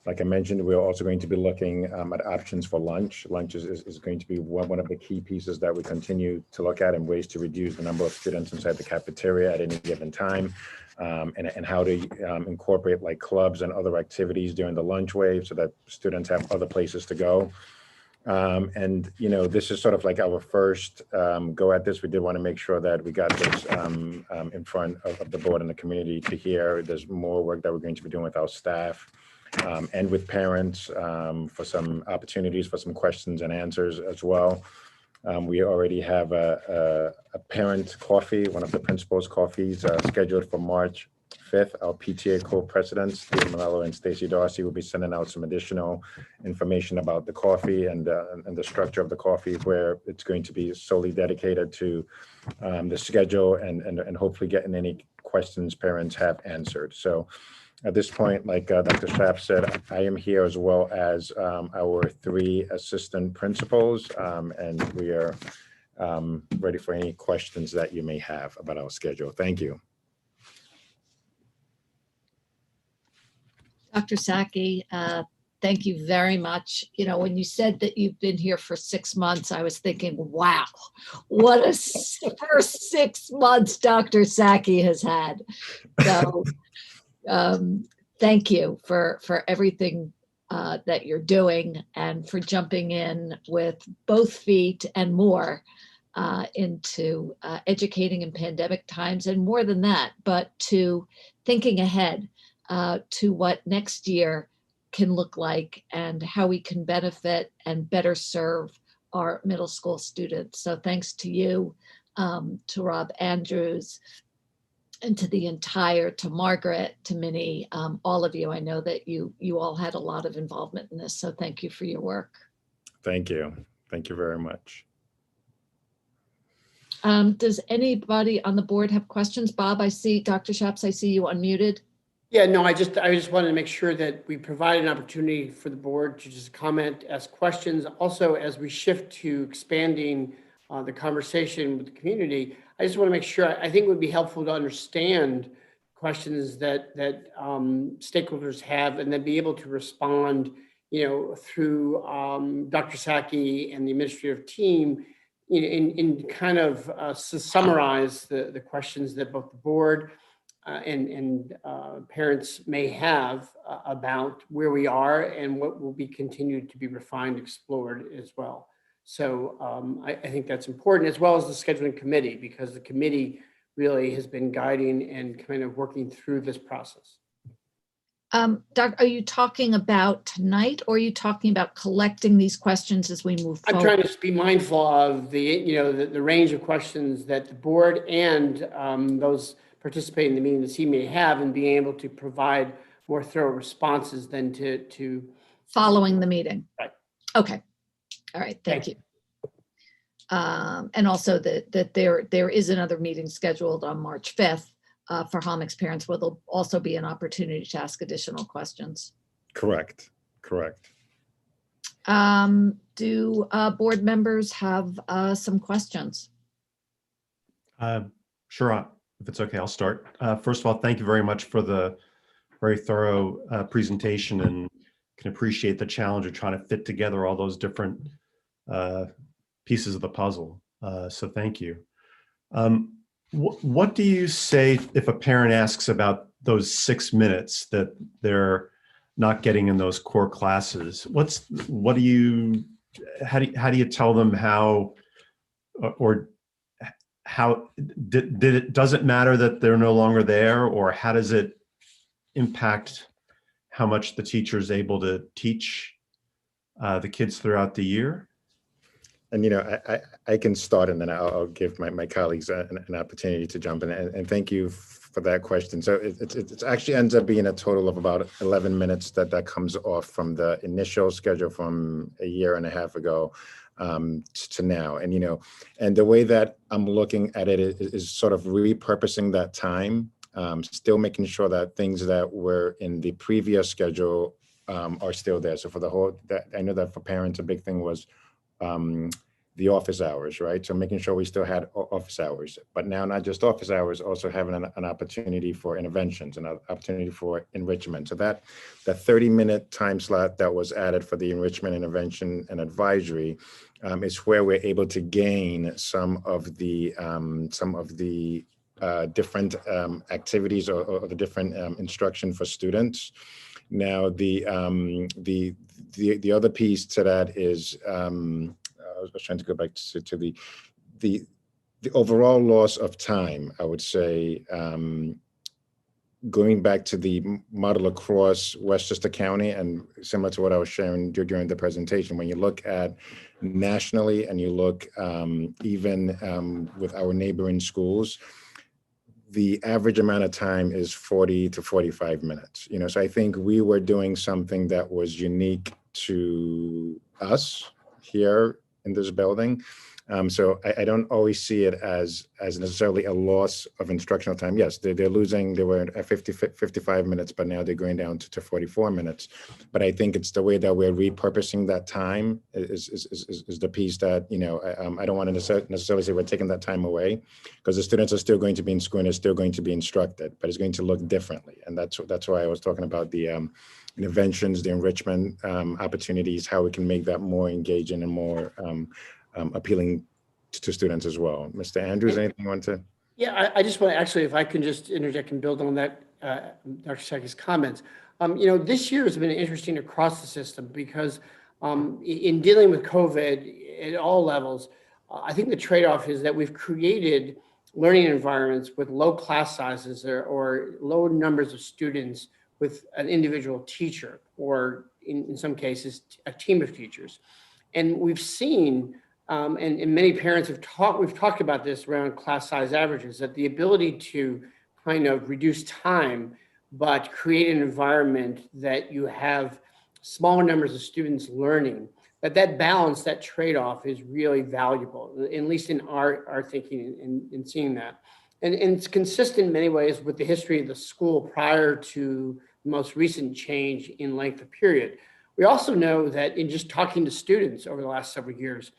Like I mentioned, we're also going to be looking at options for lunch. Lunch is going to be one of the key pieces that we continue to look at, and ways to reduce the number of students inside the cafeteria at any given time, and how to incorporate like clubs and other activities during the lunch wave so that students have other places to go. And this is sort of like our first go at this. We did want to make sure that we got this in front of the board and the community to hear. There's more work that we're going to be doing with our staff and with parents for some opportunities for some questions and answers as well. We already have a parent coffee, one of the principal's coffees scheduled for March 5th, our PTA co-presidents, Steve Malello and Stacy Darcy, will be sending out some additional information about the coffee and the structure of the coffee, where it's going to be solely dedicated to the schedule and hopefully getting any questions parents have answered. So at this point, like Dr. Schaap said, I am here as well as our 3 assistant principals, and we are ready for any questions that you may have about our schedule. Thank you. Dr. Saki, thank you very much. You know, when you said that you've been here for 6 months, I was thinking, wow, what a first 6 months Dr. Saki has had. So thank you for everything that you're doing and for jumping in with both feet and more into educating in pandemic times, and more than that, but to thinking ahead to what next year can look like and how we can benefit and better serve our middle school students. So thanks to you, to Rob Andrews, and to Margaret, to Minnie, all of you. I know that you all had a lot of involvement in this, so thank you for your work. Thank you. Thank you very much. Does anybody on the board have questions? Bob, I see, Dr. Schaap, I see you unmuted. Yeah, no, I just wanted to make sure that we provide an opportunity for the board to just comment, ask questions. Also, as we shift to expanding the conversation with the community, I just want to make sure, I think it would be helpful to understand questions that stakeholders have, and then be able to respond, you know, through Dr. Saki and the administrative team, you know, in kind of to summarize the questions that both the board and parents may have about where we are and what will be continued to be refined, explored as well. So I think that's important, as well as the scheduling committee, because the committee really has been guiding and kind of working through this process. Doc, are you talking about tonight, or are you talking about collecting these questions as we move forward? I'm trying to be mindful of the range of questions that the board and those participating in the meeting this evening may have, and being able to provide more thorough responses than to Following the meeting. Right. Okay. All right. Thank you. And also that there is another meeting scheduled on March 5th for Homix parents, where there'll also be an opportunity to ask additional questions. Correct. Correct. Do board members have some questions? Sure. If it's okay, I'll start. First of all, thank you very much for the very thorough presentation, and can appreciate the challenge of trying to fit together all those different pieces of the puzzle. So thank you. What do you say if a parent asks about those 6 minutes that they're not getting in those core classes? How do you tell them how, or how does it matter that they're no longer there, or how does it impact how much the teacher is able to teach the kids throughout the year? And, you know, I can start, and then I'll give my colleagues an opportunity to jump in. And thank you for that question. So it actually ends up being a total of about 11 minutes that comes off from the initial schedule from a year and a half ago to now. And, you know, and the way that I'm looking at it is sort of repurposing that time, still making sure that things that were in the previous schedule are still there. So for the whole, I know that for parents, a big thing was the office hours, right? So making sure we still had office hours, but now not just office hours, also having an opportunity for interventions, an opportunity for enrichment. So that 30-minute time slot that was added for the enrichment, intervention, and advisory is where we're able to gain some of the different activities or the different instruction for students. Now, the other piece to that is, I was trying to go back to the overall loss of time, I would say, going back to the model across Westchester County, and similar to what I was sharing during the presentation, when you look at nationally and you look even with our neighboring schools, the average amount of time is 40 to 45 minutes. So I think we were doing something that was unique to us here in this building. So I don't always see it as necessarily a loss of instructional time. Yes, they were at 55 minutes, but now they're going down to 44 minutes. But I think it's the way that we're repurposing that time is the piece that, I don't want to necessarily say we're taking that time away, because the students are still going to be in school and they're still going to be instructed, but it's going to look differently. And that's why I was talking about the interventions, the enrichment opportunities, how we can make that more engaging and more appealing to students as well. Mr. Andrews, anything you want to? Yeah, I just want to actually, if I can just interject and build on that, Dr. Saki's comments. This year has been interesting across the system because in dealing with COVID at all levels, I think the trade-off is that we've created learning environments with low class sizes or low numbers of students with an individual teacher, or in some cases, a team of teachers. And we've seen and many parents we've talked about this around class size averages, that the ability to kind of reduce time, but create an environment that you have smaller numbers of students learning, that balance, that trade-off is really valuable, at least in our thinking and seeing that. And it's consistent in many ways with the history of the school prior to the most recent change in length of period. We also know that in just talking to students over the last several years,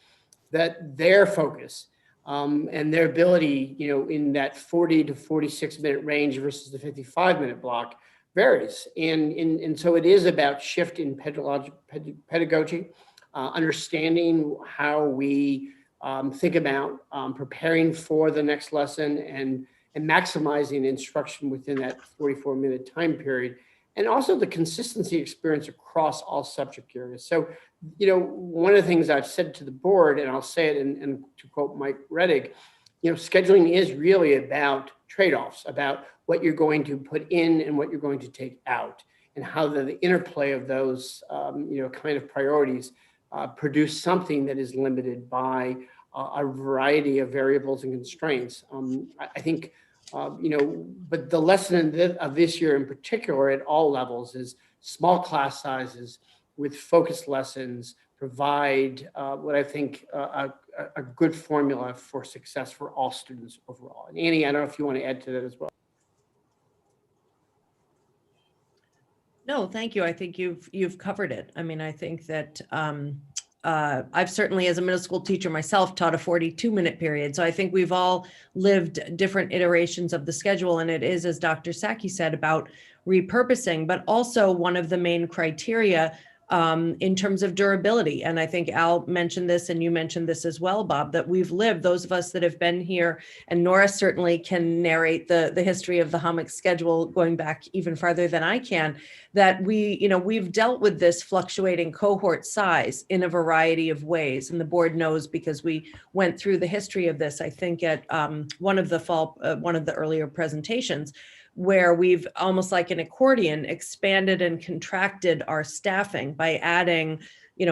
that their focus and their ability, in that 40 to 46 minute range versus the 55-minute block varies. And so it is about shift in pedagogy, understanding how we think about preparing for the next lesson and maximizing instruction within that 44-minute time period. And also the consistency experience across all subject areas. So, one of the things I've said to the board, and I'll say it and to quote Mike Reddick, scheduling is really about trade-offs, about what you're going to put in and what you're going to take out, and how the interplay of those, kind of priorities produce something that is limited by a variety of variables and constraints. I think, but the lesson of this year in particular at all levels is small class sizes with focused lessons provide what I think a good formula for success for all students overall. And Annie, I don't know if you want to add to that as well. No, thank you. I think you've covered it. I mean, I think that I've certainly, as a middle school teacher myself, taught a 42-minute period. So I think we've all lived different iterations of the schedule. And it is, as Dr. Saki said, about repurposing, but also one of the main criteria in terms of durability. And I think Al mentioned this, and you mentioned this as well, Bob, that we've lived, those of us that have been here, and Nora certainly can narrate the history of the HOMIC schedule going back even farther than I can, that we've dealt with this fluctuating cohort size in a variety of ways. And the board knows, because we went through the history of this, I think at one of the earlier presentations, where we've almost like an accordion expanded and contracted our staffing by adding,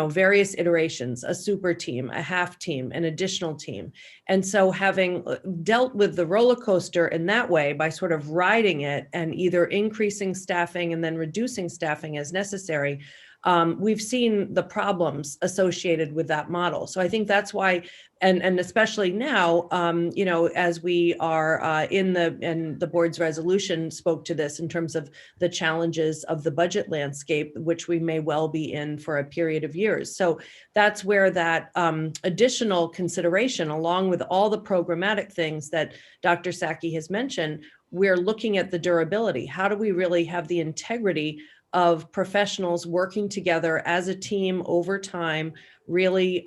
various iterations, a super team, a half team, an additional team. And so having dealt with the roller coaster in that way by sort of riding it and either increasing staffing and then reducing staffing as necessary, we've seen the problems associated with that model. So I think that's why, and especially now, as we are and the board's resolution spoke to this in terms of the challenges of the budget landscape, which we may well be in for a period of years. So that's where that additional consideration, along with all the programmatic things that Dr. Saki has mentioned, we're looking at the durability. How do we really have the integrity of professionals working together as a team over time, really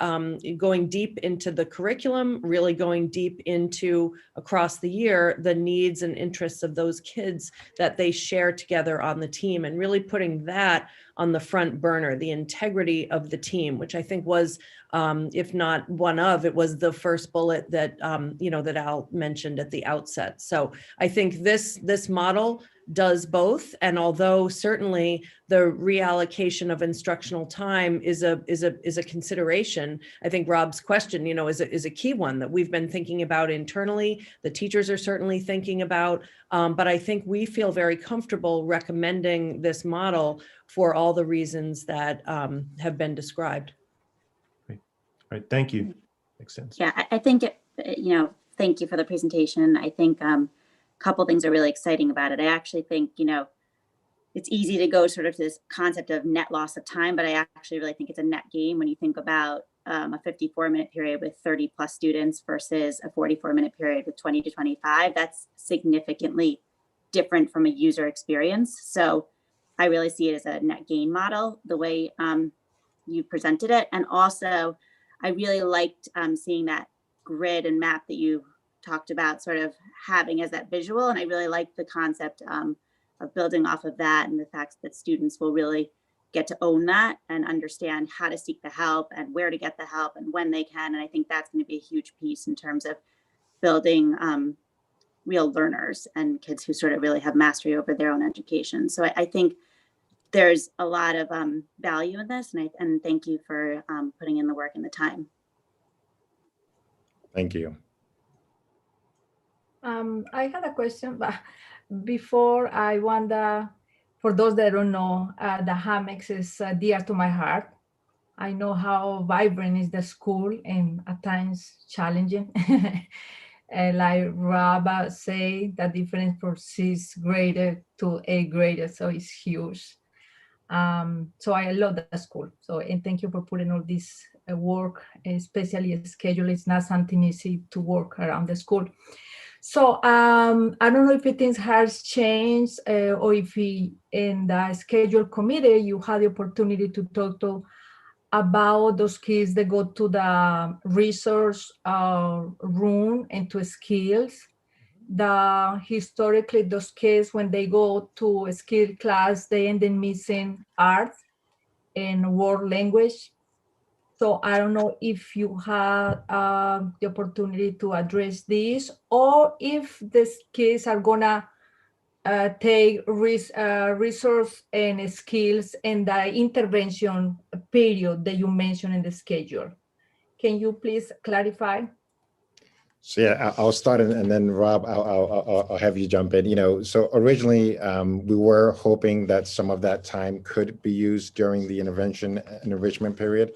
going deep into the curriculum, really going deep into across the year, the needs and interests of those kids that they share together on the team, and really putting that on the front burner, the integrity of the team, which I think was, if not it was the first bullet that, that Al mentioned at the outset. So I think this model does both. And although certainly the reallocation of instructional time is a consideration, I think Rob's question, is a key one that we've been thinking about internally. The teachers are certainly thinking about, but I think we feel very comfortable recommending this model for all the reasons that have been described. All right, thank you. Makes sense. Yeah, I think, thank you for the presentation. I think a couple things are really exciting about it. I actually think, it's easy to go sort of to this concept of net loss of time, but I actually really think it's a net gain when you think about a 54-minute period with 30 plus students versus a 44-minute period with 20 to 25. That's significantly different from a user experience. So I really see it as a net gain model, the way you presented it. And also, I really liked seeing that grid and map that you talked about sort of having as that visual. And I really like the concept of building off of that and the fact that students will really get to own that and understand how to seek the help and where to get the help and when they can. And I think that's going to be a huge piece in terms of building real learners and kids who sort of really have mastery over their own education. So I think there's a lot of value in this, and thank you for putting in the work and the time. Thank you. I had a question, but before I wonder, for those that don't know, the hammocks is dear to my heart. I know how vibrant is the school and at times challenging. And like Rob say, the difference from 6th grader to 8th grader, so it's huge. So I love the school. So, and thank you for putting all this work, especially a schedule. It's not something easy to work around the school. So I don't know if things has changed or if in the schedule committee, you had the opportunity to talk to about those kids that go to the resource room and to skills. Historically, those kids, when they go to a skill class, they end up missing art and world language. So I don't know if you had the opportunity to address this, or if these kids are gonna take resource and skills in the intervention period that you mentioned in the schedule. Can you please clarify? So yeah, I'll start and then Rob, I'll have you jump in. So originally we were hoping that some of that time could be used during the intervention and enrichment period.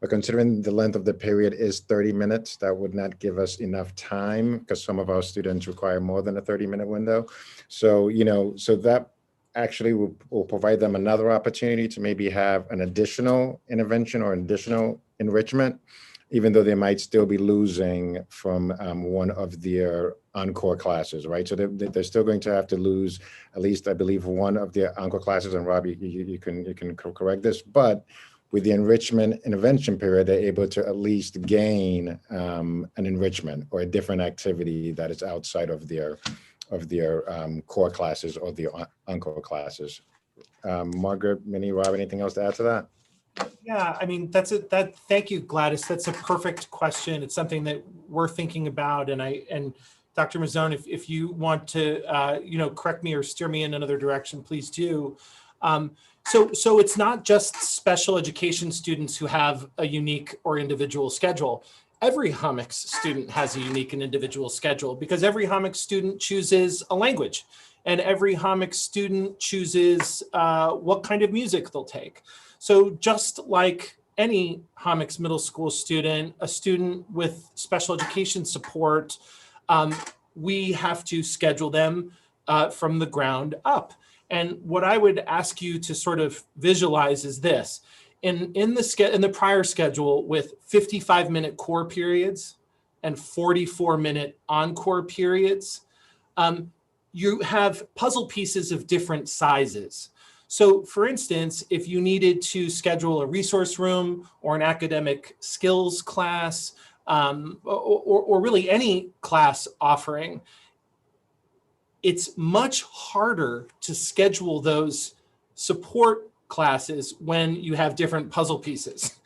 But considering the length of the period is 30 minutes, that would not give us enough time because some of our students require more than a 30-minute window. So, so that actually will provide them another opportunity to maybe have an additional intervention or an additional enrichment, even though they might still be losing from one of their encore classes, right? So they're still going to have to lose at least, I believe, one of their encore classes. And Rob, you can correct this, but with the enrichment intervention period, they're able to at least gain an enrichment or a different activity that is outside of their core classes or their encore classes. Margaret, Minnie, Rob, anything else to add to that? Yeah, I mean, thank you, Gladys. That's a perfect question. It's something that we're thinking about. And Dr. Mazzone, if you want to, correct me or steer me in another direction, please do. So it's not just special education students who have a unique or individual schedule. Every Homix student has a unique and individual schedule because every Homix student chooses a language and every Homix student chooses what kind of music they'll take. So just like any Homix middle school student, a student with special education support, we have to schedule them from the ground up. And what I would ask you to sort of visualize is this. In the prior schedule with 55-minute core periods and 44-minute encore periods, you have puzzle pieces of different sizes. So for instance, if you needed to schedule a resource room or an academic skills class, or really any class offering, it's much harder to schedule those support classes when you have different puzzle pieces.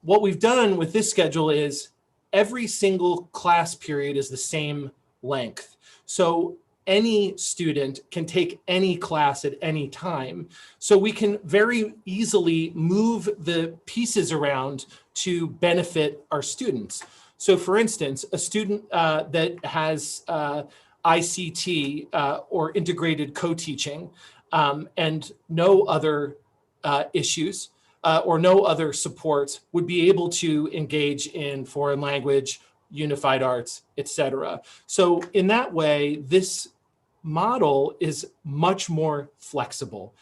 What we've done with this schedule is every single class period is the same length. So any student can take any class at any time. So we can very easily move the pieces around to benefit our students. So for instance, a student that has ICT or integrated co-teaching and no other issues or no other supports would be able to engage in foreign language, unified arts, etc. So in that way, this model is much more flexible.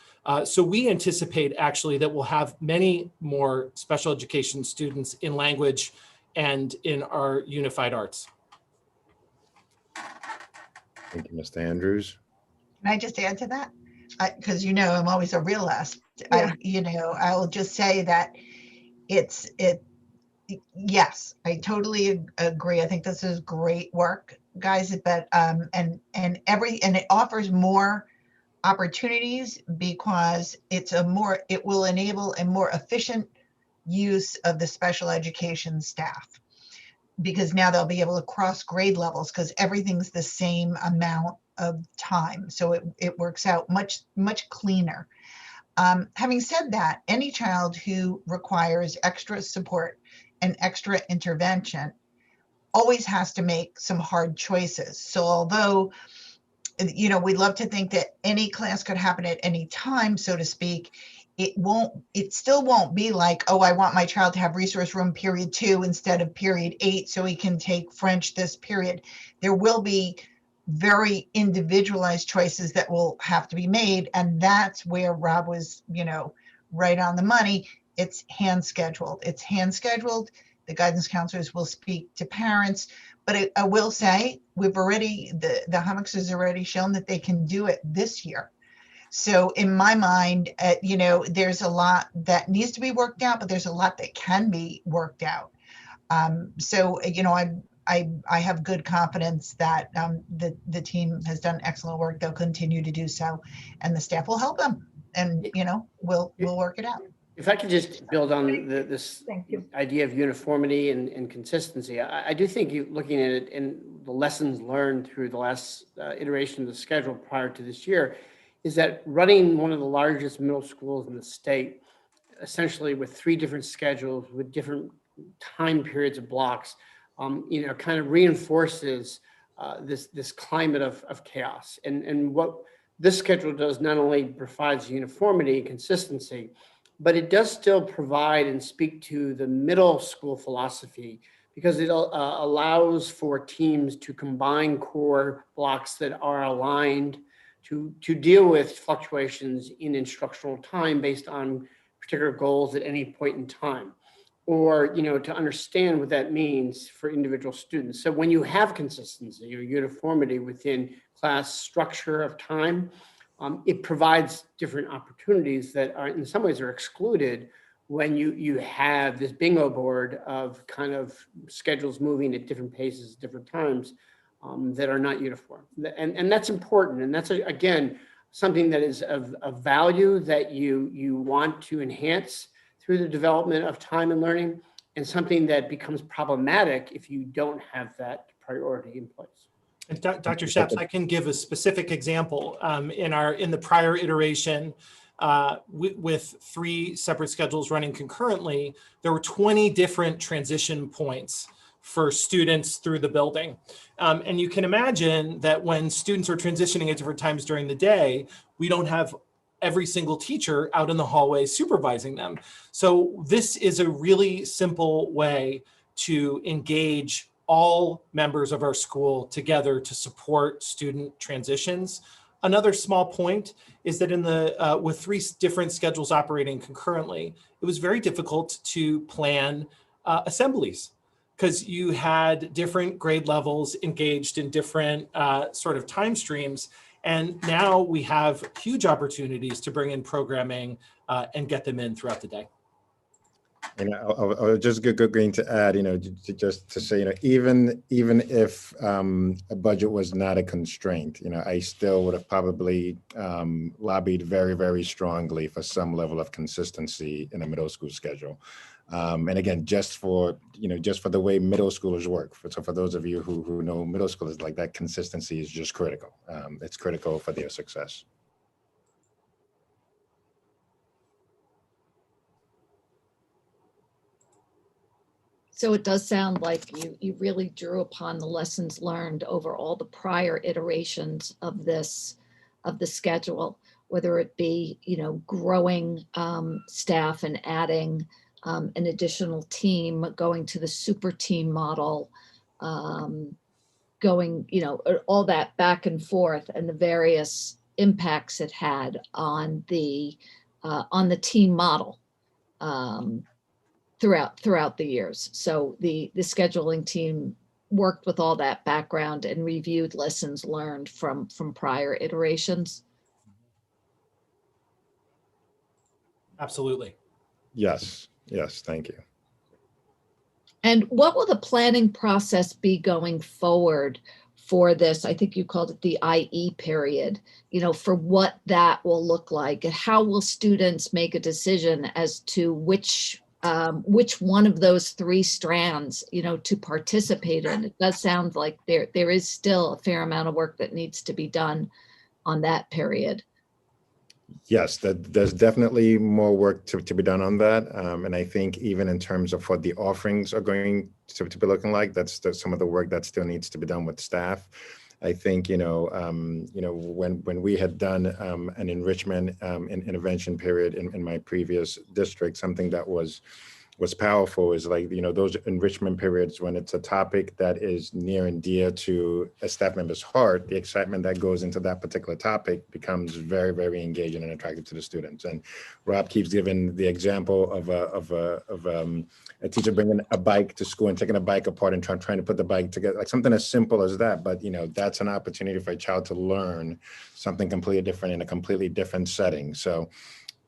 So we anticipate actually that we'll have many more special education students in language and in our unified arts. Thank you, Mr. Andrews. Can I just add to that? Because I'm always a realist. Yeah. I will just say that yes, I totally agree. I think this is great work, guys, but and it offers more opportunities because it will enable a more efficient use of the special education staff, because now they'll be able to cross grade levels because everything's the same amount of time. So it works out much cleaner. Having said that, any child who requires extra support and extra intervention always has to make some hard choices. So although, we'd love to think that any class could happen at any time, so to speak, it still won't be like, oh, I want my child to have resource room period 2 instead of period 8 so he can take French this period. There will be very individualized choices that will have to be made. And that's where Rob was, right on the money. It's hand scheduled. The guidance counselors will speak to parents, but I will say the Hummocks has already shown that they can do it this year. So in my mind, there's a lot that needs to be worked out, but there's a lot that can be worked out. I have good confidence that the team has done excellent work. They'll continue to do so, and the staff will help them. And we'll work it out. If I could just build on this idea of uniformity and consistency, I do think looking at it and the lessons learned through the last iteration of the schedule prior to this year, is that running one of the largest middle schools in the state, essentially with 3 different schedules, with different time periods of blocks, kind of reinforces this climate of chaos. And what this schedule does not only provides uniformity and consistency, but it does still provide and speak to the middle school philosophy, because it allows for teams to combine core blocks that are aligned to deal with fluctuations in instructional time based on particular goals at any point in time, or to understand what that means for individual students. So when you have consistency or uniformity within class structure of time, it provides different opportunities that are in some ways are excluded when you have this bingo board of kind of schedules moving at different paces, different times, that are not uniform. And that's important. And that's, again, something that is of value that you want to enhance through the development of time and learning, and something that becomes problematic if you don't have that priority in place. And Dr. Schaps, I can give a specific example. In the prior iteration, with 3 separate schedules running concurrently, there were 20 different transition points for students through the building. And you can imagine that when students are transitioning at different times during the day, we don't have every single teacher out in the hallway supervising them. So this is a really simple way to engage all members of our school together to support student transitions. Another small point is that with 3 different schedules operating concurrently, it was very difficult to plan assemblies, because you had different grade levels engaged in different sort of time streams. And now we have huge opportunities to bring in programming and get them in throughout the day. I was just going to add, just to say, even if a budget was not a constraint, I still would have probably lobbied very, very strongly for some level of consistency in a middle school schedule. And again, just for the way middle schoolers work. So for those of you who know middle schoolers, like that consistency is just critical. It's critical for their success. So it does sound like you really drew upon the lessons learned over all the prior iterations of the schedule, whether it be, growing staff and adding an additional team, going to the super team model, going, all that back and forth and the various impacts it had on the team model. Throughout the years. So the scheduling team worked with all that background and reviewed lessons learned from prior iterations. Absolutely. Yes, thank you. And what will the planning process be going forward for this? I think you called it the IE period, for what that will look like, and how will students make a decision as to which one of those three strands, to participate in. It does sound like there is still a fair amount of work that needs to be done on that period. Yes, there's definitely more work to be done on that. And I think even in terms of what the offerings are going to be looking like, that's some of the work that still needs to be done with staff. I think, when we had done an enrichment intervention period in my previous district, something that was powerful is like, those enrichment periods when it's a topic that is near and dear to a staff member's heart, the excitement that goes into that particular topic becomes very, very engaging and attractive to the students. And Rob keeps giving the example of a teacher bringing a bike to school and taking a bike apart and trying to put the bike together, like something as simple as that. But, that's an opportunity for a child to learn something completely different in a completely different setting. So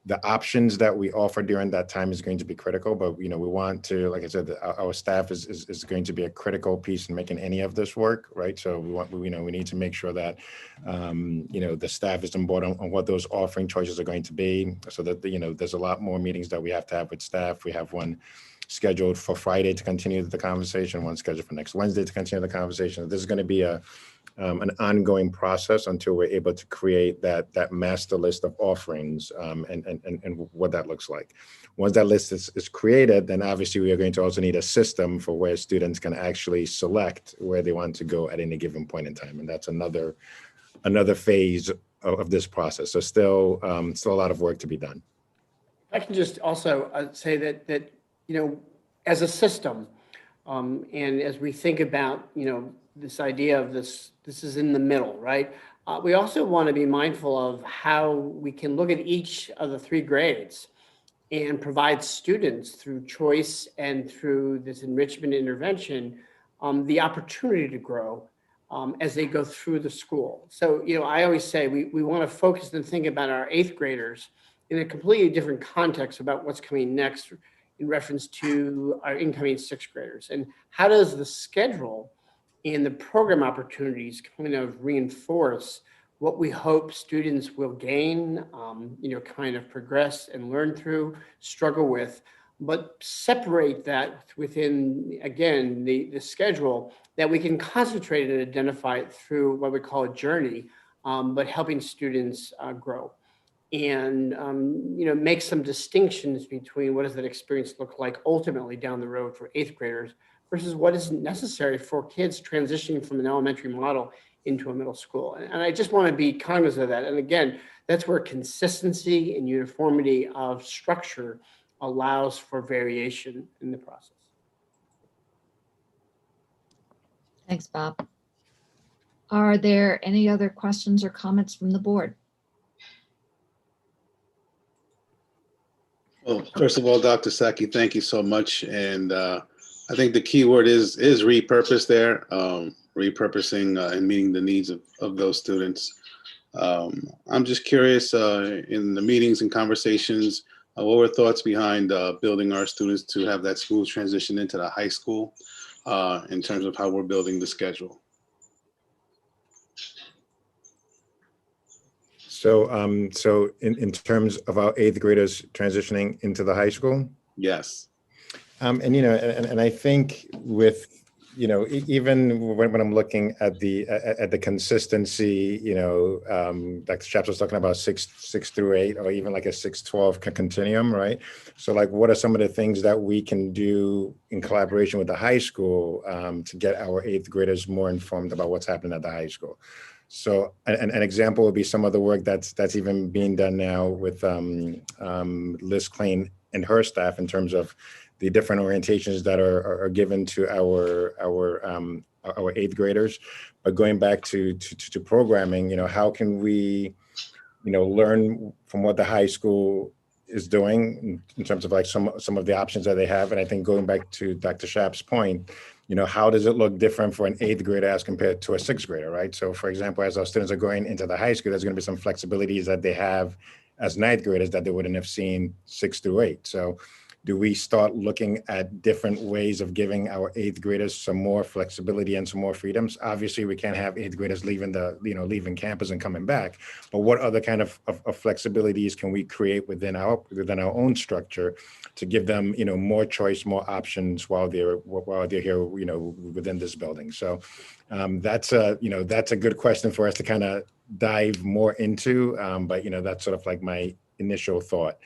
the options that we offer during that time is going to be critical, but we want to, like I said, our staff is going to be a critical piece in making any of this work, right? So we need to make sure that the staff is on board on what those offering choices are going to be, so that there's a lot more meetings that we have to have with staff. We have one scheduled for Friday to continue the conversation, one scheduled for next Wednesday to continue the conversation. This is going to be an ongoing process until we're able to create that master list of offerings and what that looks like. Once that list is created, then obviously we are going to also need a system for where students can actually select where they want to go at any given point in time. And that's another phase of this process. So still a lot of work to be done. I can just also say that as a system, and as we think about, this idea of this is in the middle, right? We also want to be mindful of how we can look at each of the three grades and provide students through choice and through this enrichment intervention, the opportunity to grow as they go through the school. So, I always say we want to focus and think about our 8th graders in a completely different context about what's coming next in reference to our incoming 6th graders. And how does the schedule and the program opportunities kind of reinforce what we hope students will gain, kind of progress and learn through, struggle with, but separate that within, again, the schedule that we can concentrate and identify it through what we call a journey, but helping students grow. And make some distinctions between what does that experience look like ultimately down the road for 8th graders versus what is necessary for kids transitioning from an elementary model into a middle school. And I just want to be cognizant of that. And again, that's where consistency and uniformity of structure allows for variation in the process. Thanks, Bob. Are there any other questions or comments from the board? Well, first of all, Dr. Saki, thank you so much. And I think the key word is repurpose there, repurposing and meeting the needs of those students. I'm just curious, in the meetings and conversations What were thoughts behind building our students to have that smooth transition into the high school in terms of how we're building the schedule? So in terms of our eighth graders transitioning into the high school, Yes. and I think with even when I'm looking at the consistency, Dr. Chaps was talking about six through 8, or even like a 6-12 continuum, right? So like, what are some of the things that we can do in collaboration with the high school to get our eighth graders more informed about what's happening at the high school? So an example would be some of the work that's even being done now with Liz Klein and her staff in terms of the different orientations that are given to our eighth graders. But going back to programming, how can we, learn from what the high school is doing in terms of like some of the options that they have. And I think going back to Dr. Schaap's point, how does it look different for an eighth grader as compared to a sixth grader, right? So for example, as our students are going into the high school, there's going to be some flexibilities that they have as ninth graders that they wouldn't have seen 6 through 8. So do we start looking at different ways of giving our eighth graders some more flexibility and some more freedoms? Obviously, we can't have eighth graders leaving leaving campus and coming back, but what other kind of flexibilities can we create within our own structure to give them, more choice, more options while they're here, within this building? So that's a good question for us to kind of dive more into, but that's sort of like my initial thought.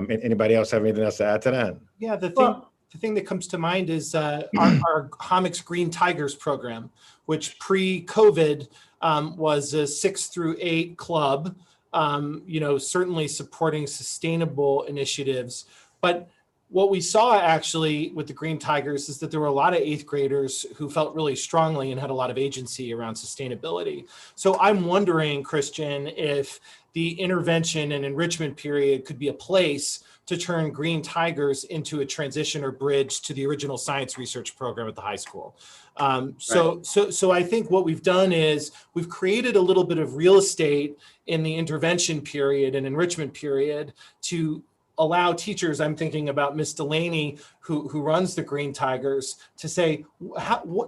Anybody else have anything else to add to that? Yeah, the thing that comes to mind is our Homix Green Tigers program, which pre-COVID was a 6 through 8 club, certainly supporting sustainable initiatives. But what we saw actually with the Green Tigers is that there were a lot of eighth graders who felt really strongly and had a lot of agency around sustainability. So I'm wondering, Christian, if the intervention and enrichment period could be a place to turn Green Tigers into a transition or bridge to the original science research program at the high school. So I think what we've done is we've created a little bit of real estate in the intervention period and enrichment period to allow teachers, I'm thinking about Miss Delaney, who runs the Green Tigers, to say,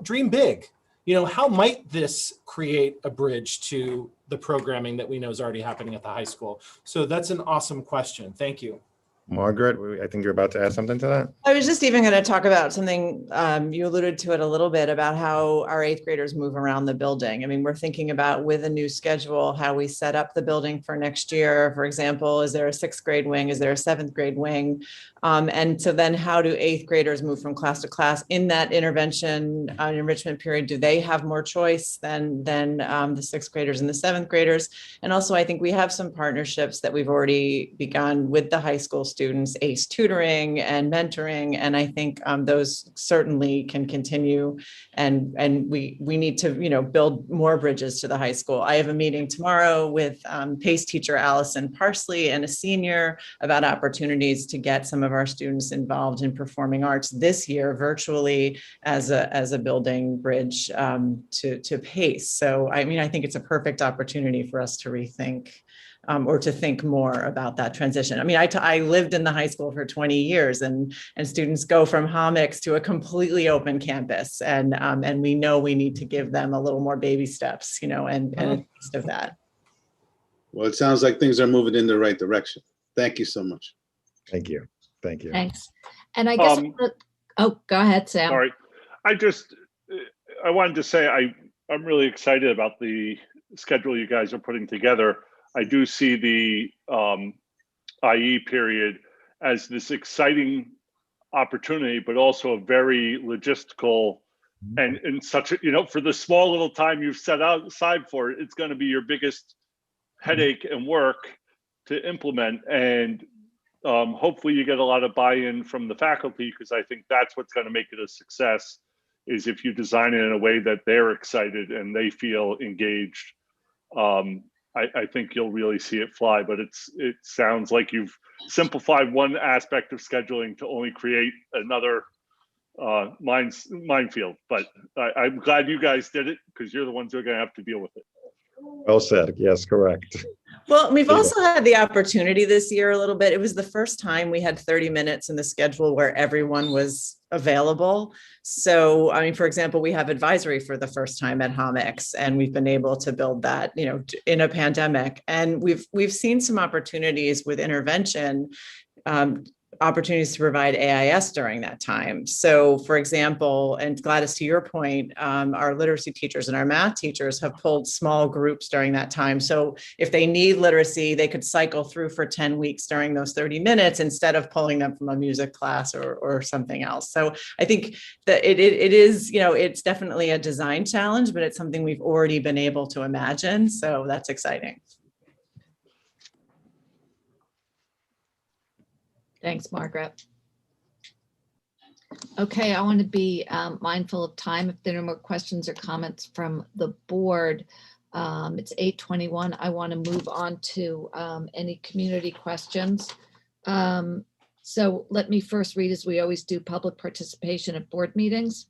dream big. How might this create a bridge to the programming that we know is already happening at the high school? So that's an awesome question. Thank you. Margaret, I think you're about to add something to that. I was just even going to talk about something, you alluded to it a little bit, about how our eighth graders move around the building. I mean, we're thinking about, with a new schedule, how we set up the building for next year. For example, is there a 6th grade wing? Is there a 7th grade wing? And so then how do eighth graders move from class to class in that intervention enrichment period? Do they have more choice than the 6th graders and the 7th graders? And also, I think we have some partnerships that we've already begun with the high school students, ACE tutoring and mentoring. And I think those certainly can continue. And we need to, build more bridges to the high school. I have a meeting tomorrow with PACE teacher Allison Parsley and a senior about opportunities to get some of our students involved in performing arts this year virtually as a building bridge to PACE. So, I mean, I think it's a perfect opportunity for us to rethink or to think more about that transition. I mean, I lived in the high school for 20 years and students go from Homix to a completely open campus. And we know we need to give them a little more baby steps, and a taste of that. Well, it sounds like things are moving in the right direction. Thank you so much. Thank you. Thank you. Thanks. And I guess, go ahead, Sam. Sorry. I wanted to say I'm really excited about the schedule you guys are putting together. I do see the IE period as this exciting opportunity, but also a very logistical and such a, for the small little time you've set aside for it, it's going to be your biggest headache and work to implement. And hopefully you get a lot of buy-in from the faculty, because I think that's what's going to make it a success, is if you design it in a way that they're excited and they feel engaged. I think you'll really see it fly, but it sounds like you've simplified one aspect of scheduling to only create another minefield. But I'm glad you guys did it, because you're the ones who are going to have to deal with it. Well said. Yes, correct. Well, we've There you also had the opportunity this year a little bit. It was the first time we had 30 minutes in the schedule where everyone was available. So, I mean, for example, we have advisory for the first time at Homix, and we've been able to build that, you know, in a pandemic. And we've seen some opportunities with intervention, opportunities to provide AIS during that time. So for example, and Gladys, to your point, our literacy teachers and our math teachers have pulled small groups during that time. So if they need literacy, they could cycle through for 10 weeks during those 30 minutes instead of pulling them from a music class or something else. So I think that it is, you know, it's definitely a design challenge, but it's something we've already been able to imagine. So that's exciting. Thanks, Margaret. Okay, I want to be mindful of time. If there are no more questions or comments from the board, it's 8:21. I want to move on to any community questions. So let me first read, as we always do, public participation at board meetings.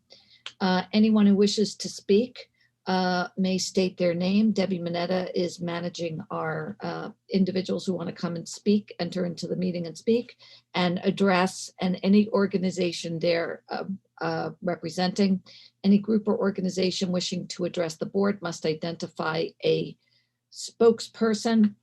Anyone who wishes to speak may state their name. Debbie Minetta is managing our individuals who want to come and speak, enter into the meeting and speak, and address, and any organization they're representing. Any group or organization wishing to address the board must identify a spokesperson.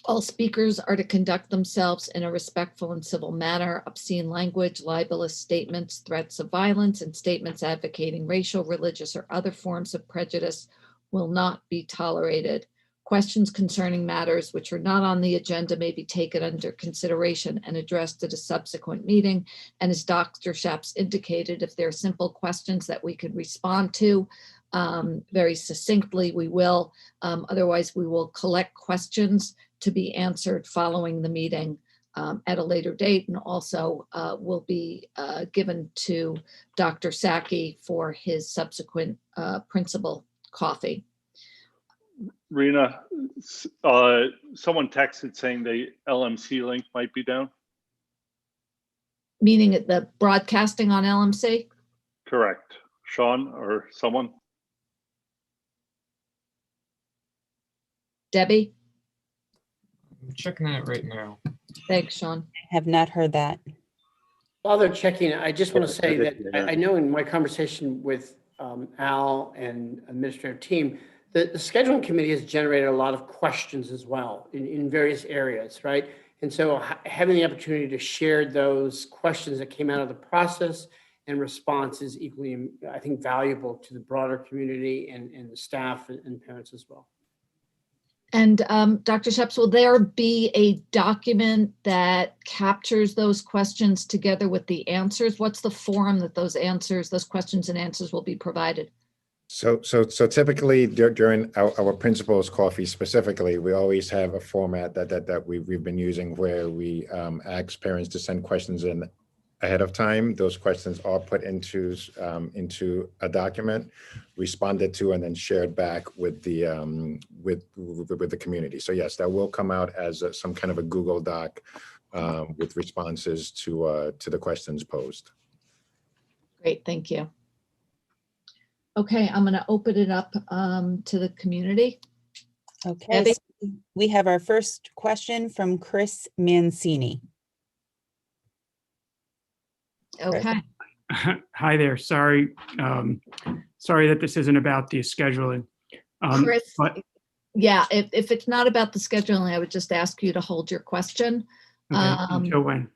All speakers are to conduct themselves in a respectful and civil manner. Obscene language, libelous statements, threats of violence, and statements advocating racial, religious, or other forms of prejudice will not be tolerated. Questions concerning matters which are not on the agenda may be taken under consideration and addressed at a subsequent meeting. And as Dr. Shaps indicated, if there are simple questions that we could respond to very succinctly, we will. Otherwise, we will collect questions to be answered following the meeting at a later date, and also will be given to Dr. Sacchi for his subsequent principal coffee. Rena, someone texted saying the LMC link might be down. Meaning at the broadcasting on LMC? Correct. Sean or someone? Debbie? I'm checking it right now. Thanks, Sean. I have not heard that. While they're checking, I just want to say that I know in my conversation with Al and administrative team, the scheduling committee has generated a lot of questions as well in various areas, right? And so having the opportunity to share those questions that came out of the process and response is equally, I think, valuable to the broader community and the staff and parents as well. And Dr. Sheps, will there be a document that captures those questions together with the answers? What's the forum that those answers, those questions and answers will be provided? So typically during our principals coffee specifically, we always have a format that we've been using where we ask parents to send questions in ahead of time. Those questions are put into a document, responded to, and then shared back with the with the community. So yes, that will come out as some kind of a Google Doc with responses to the questions posed. Great, thank you. Okay, I'm going to open it up to the community. Okay, Debbie? so we have our first question from Chris Mancini. Okay. Hi there. Sorry that this isn't about the scheduling. Chris, yeah, if it's not about the scheduling, I would just ask you to hold your question. Okay, until when?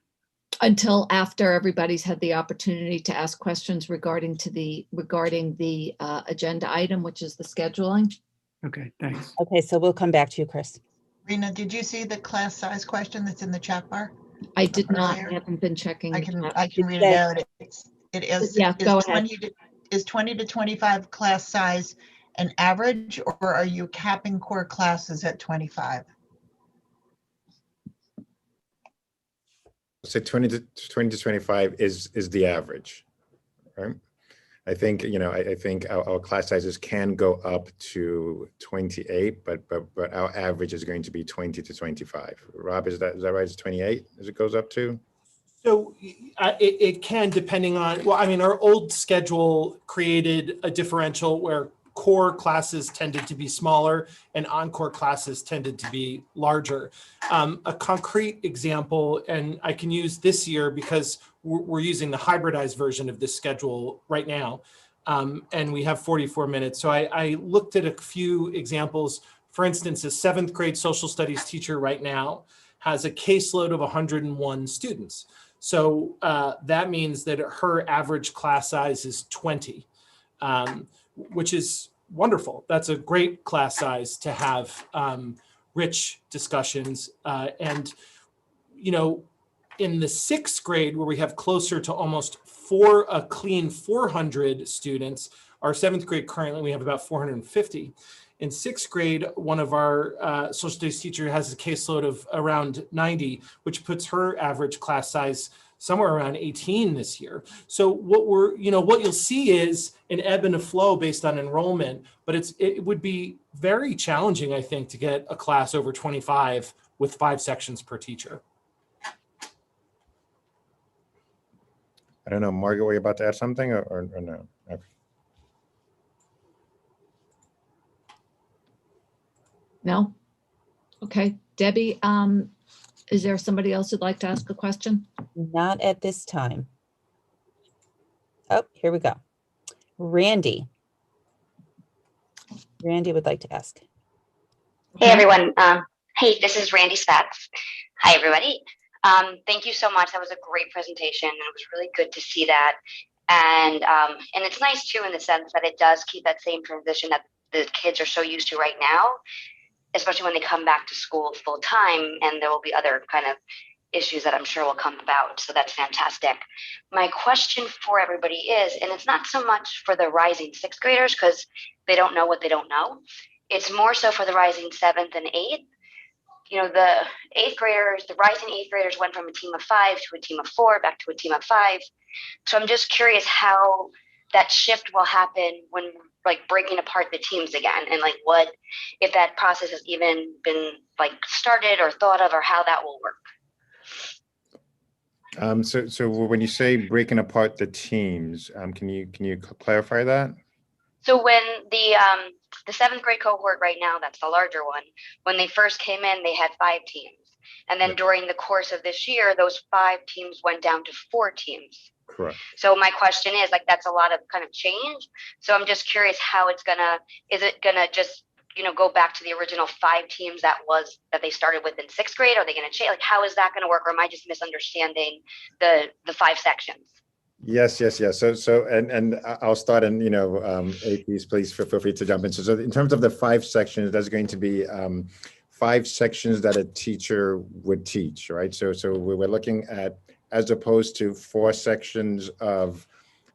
Until after everybody's had the opportunity to ask questions regarding the agenda item, which is the scheduling. Okay, thanks. Okay, so we'll come back to you, Chris. Rena, did you see the class size question that's in the chat bar? I did not. I haven't been checking. I can read it out. It is. Yeah, go ahead. Is 20 to 25 class size an average, or are you capping core classes at 25? So 20 to 25 is the average, right? I think, I think our class sizes can go up to 28, but our average is going to be 20 to 25. Rob, is that right? It's 28 as it goes up to? So it can, depending on, well, I mean, our old schedule created a differential where core classes tended to be smaller and encore classes tended to be larger. A concrete example, and I can use this year because we're using the hybridized version of this schedule right now, and we have 44 minutes. So I looked at a few examples. For instance, a 7th grade social studies teacher right now has a caseload of 101 students. So that means that her average class size is 20. Which is wonderful. That's a great class size to have rich discussions. And, you know, in the 6th grade, where we have closer to almost a clean 400 students, our 7th grade currently, we have about 450. In 6th grade, one of our social studies teacher has a caseload of around 90, which puts her average class size somewhere around 18 this year. So what you'll see is an ebb and a flow based on enrollment, but it would be very challenging, I think, to get a class over 25 with 5 sections per teacher. I don't know, Margaret, were you about to add something or no? Okay. No? Okay, Debbie, is there somebody else who'd like to ask a question? Not at this time. Oh, here we go. Randy. Randy would like to ask. Hey, everyone. Hey, this is Randy Spatz. Hi, everybody. Thank you so much. That was a great presentation. And it was really good to see that. And it's nice, too, in the sense that it does keep that same transition that the kids are so used to right now, especially when they come back to school full time, and there will be other kind of issues that I'm sure will come about. So that's fantastic. My question for everybody is, and it's not so much for the rising 6th graders because they don't know what they don't know. It's more so for the rising 7th and 8th. You know, the 8th graders, the rising 8th graders went from a team of 5 to a team of 4, back to a team of 5. So I'm just curious how that shift will happen when like breaking apart the teams again, and like what, if that process has even been like started or thought of, or how that will work. So when you say breaking apart the teams, can you clarify that? So when the 7th grade cohort right now, that's the larger one, when they first came in, they had 5 teams. And then during the course of this year, those 5 teams went down to 4 teams. Correct. So my question is, like, that's a lot of kind of change. So I'm just curious how is it gonna just, you know, go back to the original 5 teams that they started with in 6th grade? Are they gonna change? Like, how is that gonna work? Or am I just misunderstanding the 5 sections? Yes. So and I'll start, and APs, please feel free to jump in. So in terms of the 5 sections, there's going to be 5 sections that a teacher would teach, right? So we're looking at, as opposed to 4 sections of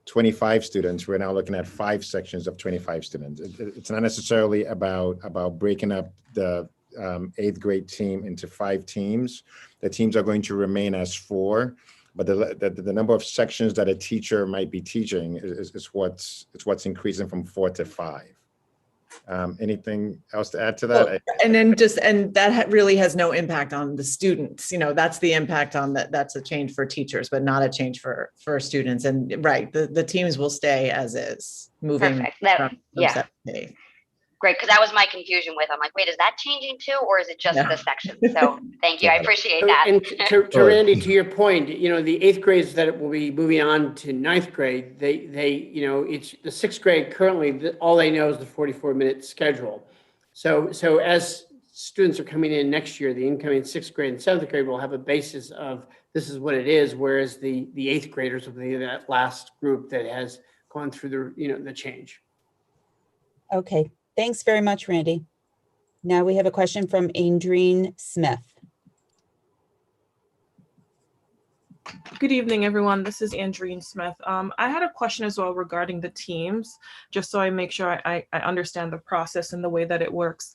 25 students, we're now looking at 5 sections of 25 students. It's not necessarily about breaking up the 8th grade team into 5 teams. The teams are going to remain as 4, but the number of sections that a teacher might be teaching is what's increasing from 4 to 5. Anything else to add to that? Well, and that really has no impact on the students. You know, that's the impact on that. That's a change for teachers, but not a change for students. And right, the teams will stay as is, moving. Perfect. From Yeah. 7th. Great, because that was my confusion with. I'm like, wait, is that changing too, or is it just the section? So thank you, I appreciate that. And to Randy, to your point, you know, the 8th grades that will be moving on to 9th grade, they you know, it's the 6th grade currently, all they know is the 44-minute schedule. So as students are coming in next year, the incoming 6th grade and 7th grade will have a basis of this is what it is, whereas the 8th graders will be that last group that has gone through the change. Okay, thanks very much, Randy. Now we have a question from Adrienne Smith. Good evening, everyone. This is Andreen Smith. I had a question as well regarding the teams, just so I make sure I understand the process and the way that it works.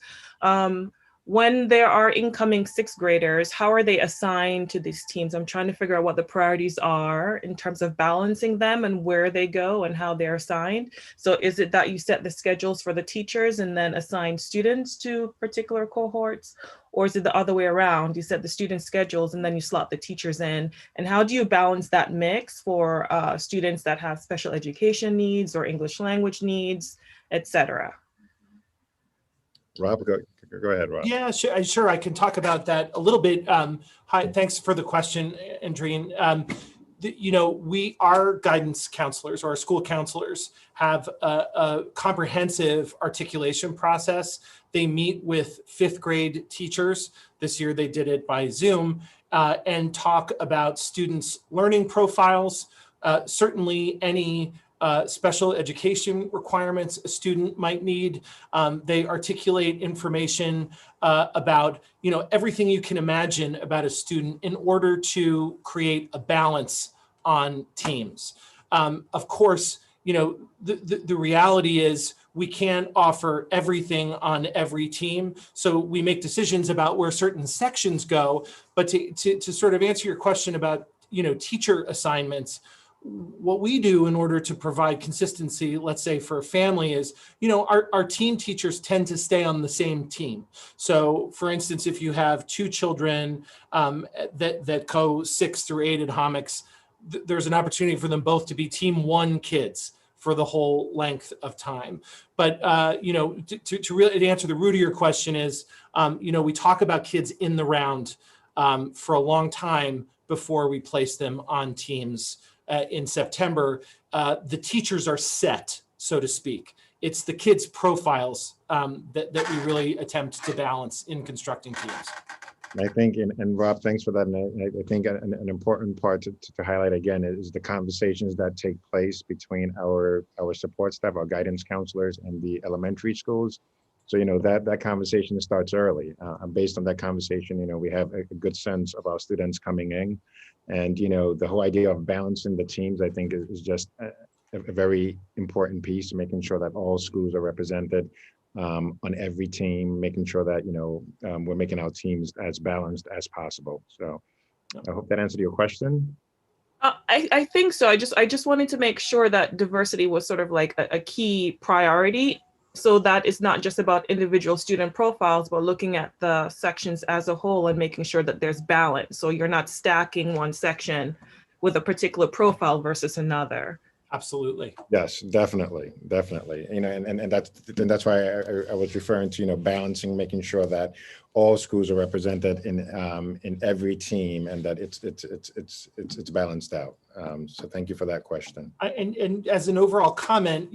When there are incoming 6th graders, how are they assigned to these teams? I'm trying to figure out what the priorities are in terms of balancing them and where they go and how they're assigned. So is it that you set the schedules for the teachers and then assign students to particular cohorts? Or is it the other way around? You set the student schedules and then you slot the teachers in. And how do you balance that mix for students that have special education needs or English language needs? etc. Rob, go ahead, Rob. Yeah, sure. I can talk about that a little bit. Hi, thanks for the question, Andreen. Our guidance counselors or our school counselors have a comprehensive articulation process. They meet with 5th grade teachers. This year they did it by Zoom and talk about students' learning profiles, certainly any special education requirements a student might need. They articulate information about everything you can imagine about a student in order to create a balance on teams. Of course, the reality is we can't offer everything on every team. So we make decisions about where certain sections go. But to sort of answer your question about teacher assignments, what we do in order to provide consistency, let's say for a family, is, our team teachers tend to stay on the same team. So for instance, if you have 2 children that go 6th through 8 at Homics, there's an opportunity for them both to be team 1 kids for the whole length of time. But, to really answer the root of your question is, we talk about kids in the round for a long time before we place them on teams. In September, the teachers are set, so to speak. It's the kids' profiles that we really attempt to balance in constructing teams. I think, and Rob, thanks for that. And I think an important part to highlight again is the conversations that take place between our support staff, our guidance counselors, and the elementary schools. So, that conversation starts early. Based on that conversation, we have a good sense of our students coming in. And, the whole idea of balancing the teams, I think, is just a very important piece, making sure that all schools are represented on every team, making sure that, we're making our teams as balanced as possible. So I hope that answered your question. I think so. I just wanted to make sure that diversity was sort of like a key priority. So that it's not just about individual student profiles, but looking at the sections as a whole and making sure that there's balance. So you're not stacking one section with a particular profile versus another. Absolutely. Yes, definitely. And that's why I was referring to, balancing, making sure that all schools are represented in every team, and that it's balanced out. So thank you for that question. And as an overall comment,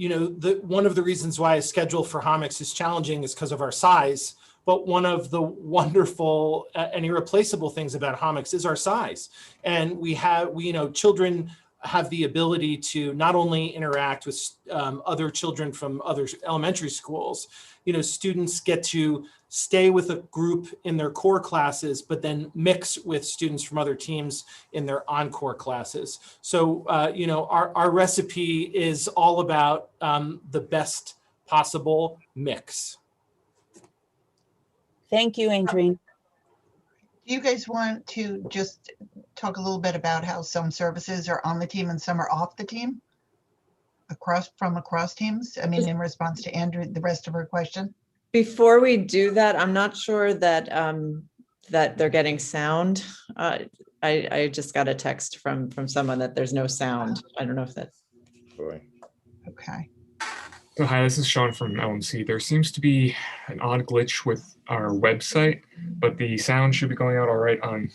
one of the reasons why a schedule for Homics is challenging is because of our size. But one of the wonderful and irreplaceable things about Homics is our size, and children have the ability to not only interact with other children from other elementary schools. Students get to stay with a group in their core classes, but then mix with students from other teams in their encore classes. So, our recipe is all about the best possible mix. Thank you, Andreen. Do you guys want to just talk a little bit about how some services are on the team and some are off the team? Across teams? I mean, in response to Andrew, the rest of her question. Before we do that, I'm not sure that that they're getting sound. I just got a text from someone that there's no sound. I don't know if that's. Okay. So hi, this is Sean from LMC. There seems to be an odd glitch with our website, but the sound should be going out all right on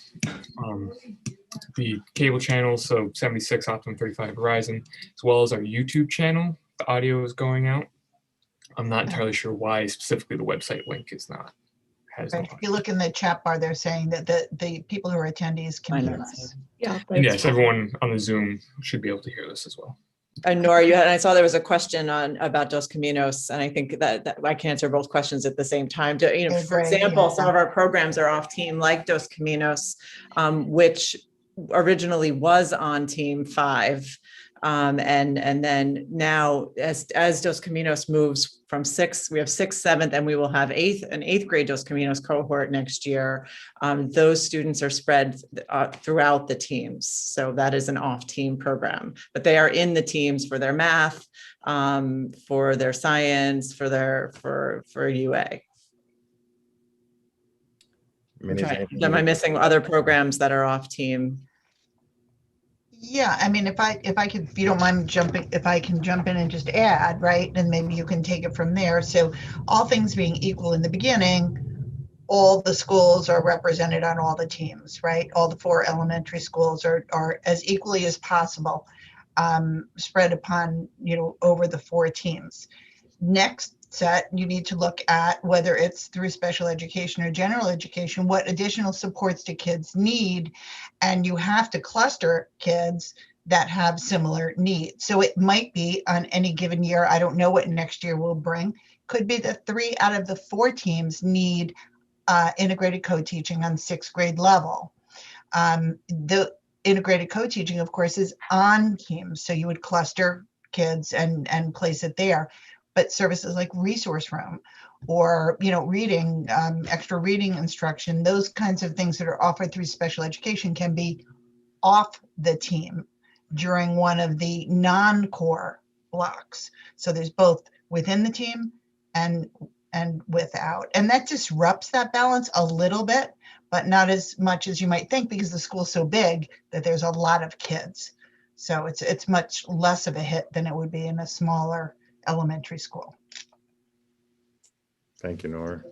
the cable channels, so 76 Optimum 35 Verizon, as well as our YouTube channel. The audio is going out. I'm not entirely sure why specifically the website link is not. Right. If you look in the chat bar, they're saying that the people who are attendees can hear us. Yeah. And yes, everyone on the Zoom should be able to hear this as well. Nora, I saw there was a question about Dos Caminos, and I think that I can answer both questions at the same time. For example, some of our programs are off team, like Dos Caminos, which originally was on team 5. And then now as Dos Caminos moves from 6th, we have 6th, 7th, and we will have an 8th grade Dos Caminos cohort next year. Those students are spread throughout the teams. So that is an off-team program, but they are in the teams for their math, for their science, for UA. Am I missing other programs that are off team? Yeah, I mean, if I could, if you don't mind jumping, if I can jump in and just add, right, and maybe you can take it from there. So all things being equal in the beginning, all the schools are represented on all the teams, right? All the 4 elementary schools are as equally as possible spread upon, over the 4 teams. Next set, you need to look at whether it's through special education or general education, what additional supports do kids need? And you have to cluster kids that have similar needs. So it might be on any given year, I don't know what next year will bring, could be that 3 out of the 4 teams need integrated co-teaching on 6th grade level. The integrated co-teaching, of course, is on teams. So you would cluster kids and place it there. But services like resource room or, reading, extra reading instruction, those kinds of things that are offered through special education can be off the team during one of the non-core blocks. So there's both within the team and without. And that disrupts that balance a little bit, but not as much as you might think because the school's so big that there's a lot of kids. So it's much less of a hit than it would be in a smaller elementary school. Thank you, Nora.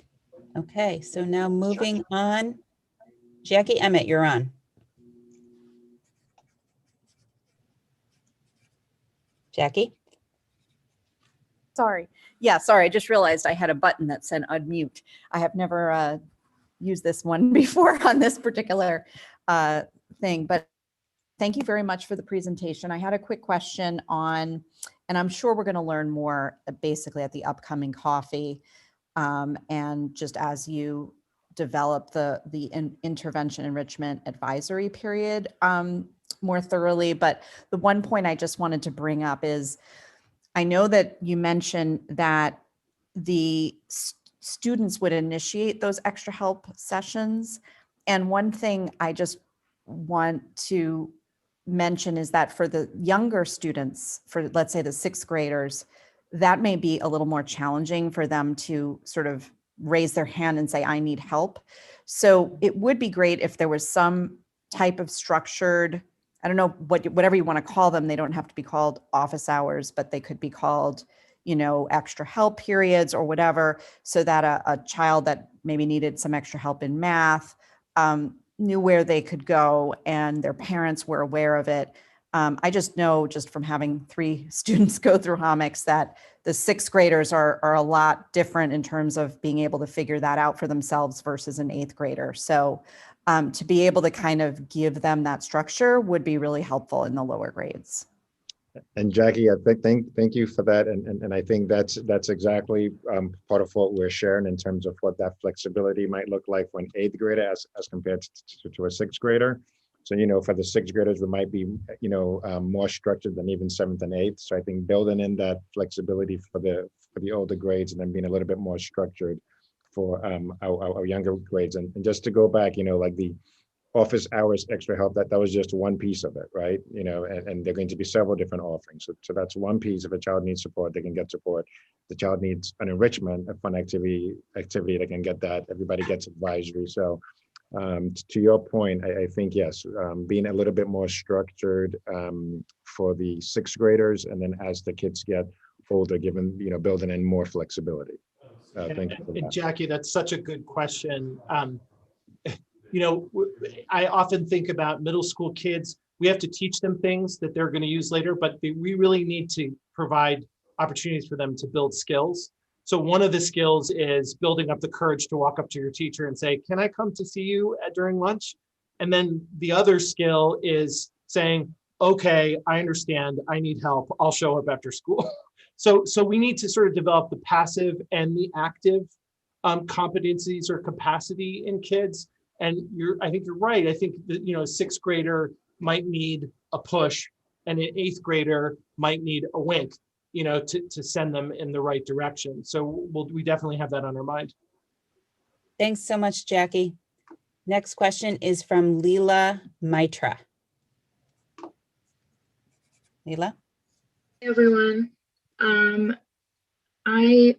Okay, so now moving on. Jackie Emmett, you're on. Jackie? Sorry. Yeah, sorry. I just realized I had a button that said unmute. I have never used this one before on this particular thing, but thank you very much for the presentation. I had a quick question on, and I'm sure we're going to learn more basically at the upcoming coffee and just as you develop the intervention enrichment advisory period more thoroughly. But the one point I just wanted to bring up is, I know that you mentioned that the students would initiate those extra help sessions. And one thing I just want to mention is that for the younger students, for let's say the 6th graders, that may be a little more challenging for them to sort of raise their hand and say, I need help. So it would be great if there was some type of structured, I don't know, whatever you want to call them. They don't have to be called office hours, but they could be called, extra help periods or whatever, so that a child that maybe needed some extra help in math knew where they could go and their parents were aware of it. I just know, just from having 3 students go through HOMICS, that the 6th graders are a lot different in terms of being able to figure that out for themselves versus an 8th grader. So to be able to kind of give them that structure would be really helpful in the lower grades. And Jackie, I thank you for that. And I think that's exactly part of what we're sharing in terms of what that flexibility might look like for an 8th grader as compared to a 6th grader. So, for the 6th graders, we might be, more structured than even 7th and 8th. So I think building in that flexibility for the older grades and then being a little bit more structured for our younger grades. And just to go back, like the office hours extra help, that was just one piece of it, right? And there are going to be several different offerings. So that's one piece. If a child needs support, they can get support. The child needs an enrichment, a fun activity, they can get that. Everybody gets advisory. So to your point, I think, yes, being a little bit more structured for the 6th graders, and then as the kids get older, building in more flexibility. Thank you for that. And Jackie, that's such a good question. I often think about middle school kids. We have to teach them things that they're going to use later, but we really need to provide opportunities for them to build skills. So one of the skills is building up the courage to walk up to your teacher and say, can I come to see you during lunch? And then the other skill is saying, okay, I understand, I need help, I'll show up after school. So we need to sort of develop the passive and the active competencies or capacity in kids. And I think you're right. I think that, a 6th grader might need a push and an 8th grader might need a wink, to send them in the right direction. So we definitely have that on our mind. Thanks so much, Jackie. Next question is from Leela Mitra. Leela? Hey everyone.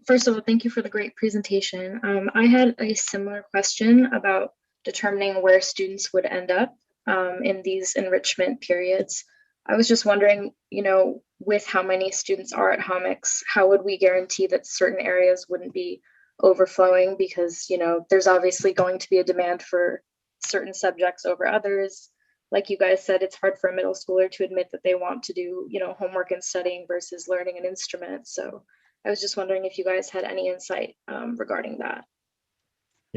First of all, thank you for the great presentation. I had a similar question about determining where students would end up in these enrichment periods. I was just wondering, with how many students are at Homics, how would we guarantee that certain areas wouldn't be overflowing? Because, there's obviously going to be a demand for certain subjects over others. Like you guys said, it's hard for a middle schooler to admit that they want to do, homework and studying versus learning an instrument. So I was just wondering if you guys had any insight regarding that.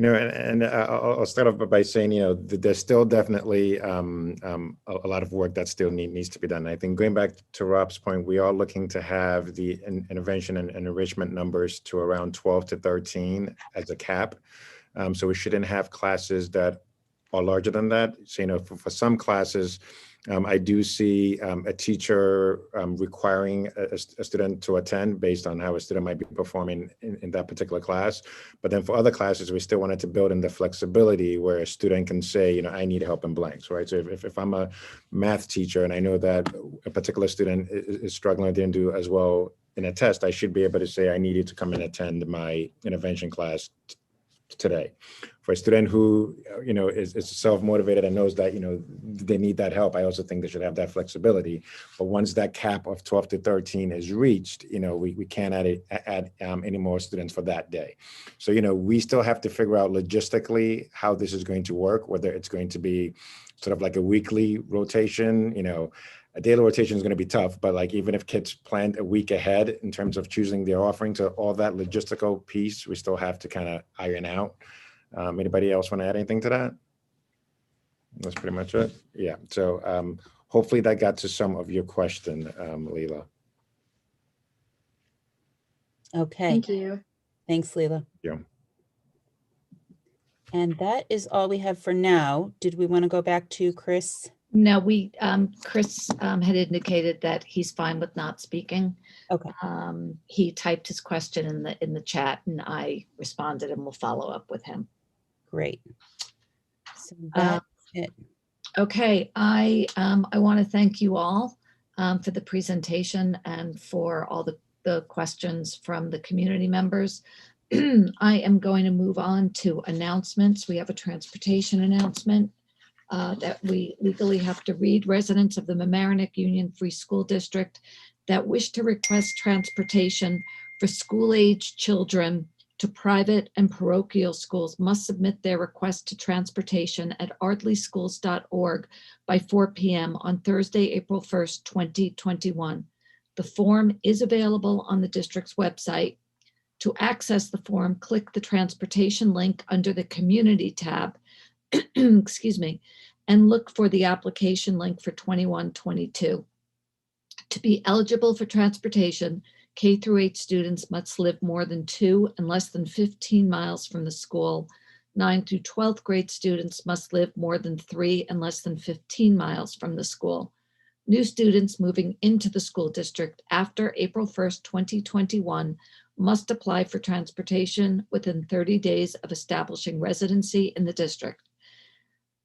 I'll start off by saying, there's still definitely a lot of work that still needs to be done. I think going back to Rob's point, we are looking to have the intervention and enrichment numbers to around 12 to 13 as a cap. So we shouldn't have classes that are larger than that. So, for some classes, I do see a teacher requiring a student to attend based on how a student might be performing in that particular class. But then for other classes, we still wanted to build in the flexibility where a student can say, I need help in blanks, right? So if I'm a math teacher and I know that a particular student is struggling, didn't do as well in a test, I should be able to say, I need you to come and attend my intervention class today. For a student who is self-motivated and knows that they need that help, I also think they should have that flexibility. But once that cap of 12 to 13 is reached, we can't add any more students for that day. So we still have to figure out logistically how this is going to work, whether it's going to be sort of like a weekly rotation. A daily rotation is going to be tough, but like even if kids planned a week ahead in terms of choosing their offering, so all that logistical piece, we still have to kind of iron out. Anybody else want to add anything to that? That's pretty much it. Yeah. So hopefully that got to some of your question, Leila. Okay. Thank you. Thanks, Leila. Yeah. And that is all we have for now. Did we want to go back to Chris? No, Chris had indicated that he's fine with not speaking. Okay. He typed his question in the chat and I responded and we'll follow up with him. Great. So that's it. Okay, I want to thank you all for the presentation and for all the questions from the community members. I am going to move on to announcements. We have a transportation announcement that we legally have to read. Residents of the Mamaroneck Union Free School District that wish to request transportation for school-age children to private and parochial schools must submit their request to transportation at ardleyschools.org by 4 p.m. on Thursday, April 1st, 2021. The form is available on the district's website. To access the form, click the transportation link under the community tab, excuse me, and look for the application link for 21-22. To be eligible for transportation, K through 8 students must live more than 2 and less than 15 miles from the school. 9 through 12th grade students must live more than 3 and less than 15 miles from the school. New students moving into the school district after April 1st, 2021 must apply for transportation within 30 days of establishing residency in the district.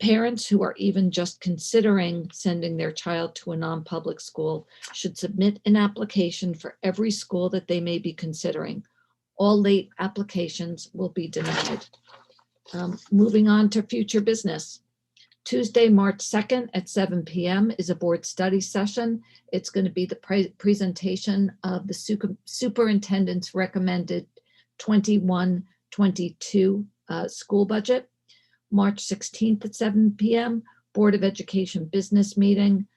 Parents who are even just considering sending their child to a non-public school should submit an application for every school that they may be considering. All late applications will be denied. Moving on to future business. Tuesday, March 2nd at 7 p.m. is a board study session. It's going to be the presentation of the superintendent's recommended 21-22 school budget. March 16th at 7 p.m., Board of Education business meeting.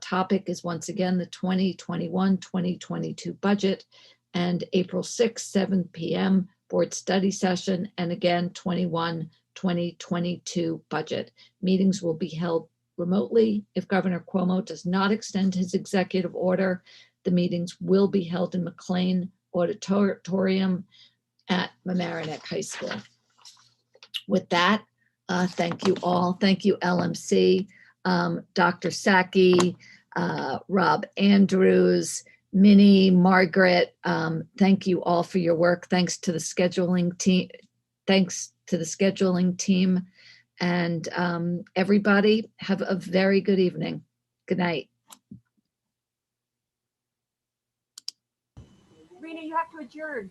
Topic is once again the 2021-2022 budget. And April 6th, 7 p.m., board study session, and again 2021-2022 budget. Meetings will be held remotely. If Governor Cuomo does not extend his executive order, the meetings will be held in McLean Auditorium at Mamaroneck High School. With that, thank you all. Thank you, LMC, Dr. Sacchi, Rob Andrews, Minnie, Margaret. Thank you all for your work. Thanks to the scheduling team. And everybody have a very good evening. Good night. Rena, you have to adjourn.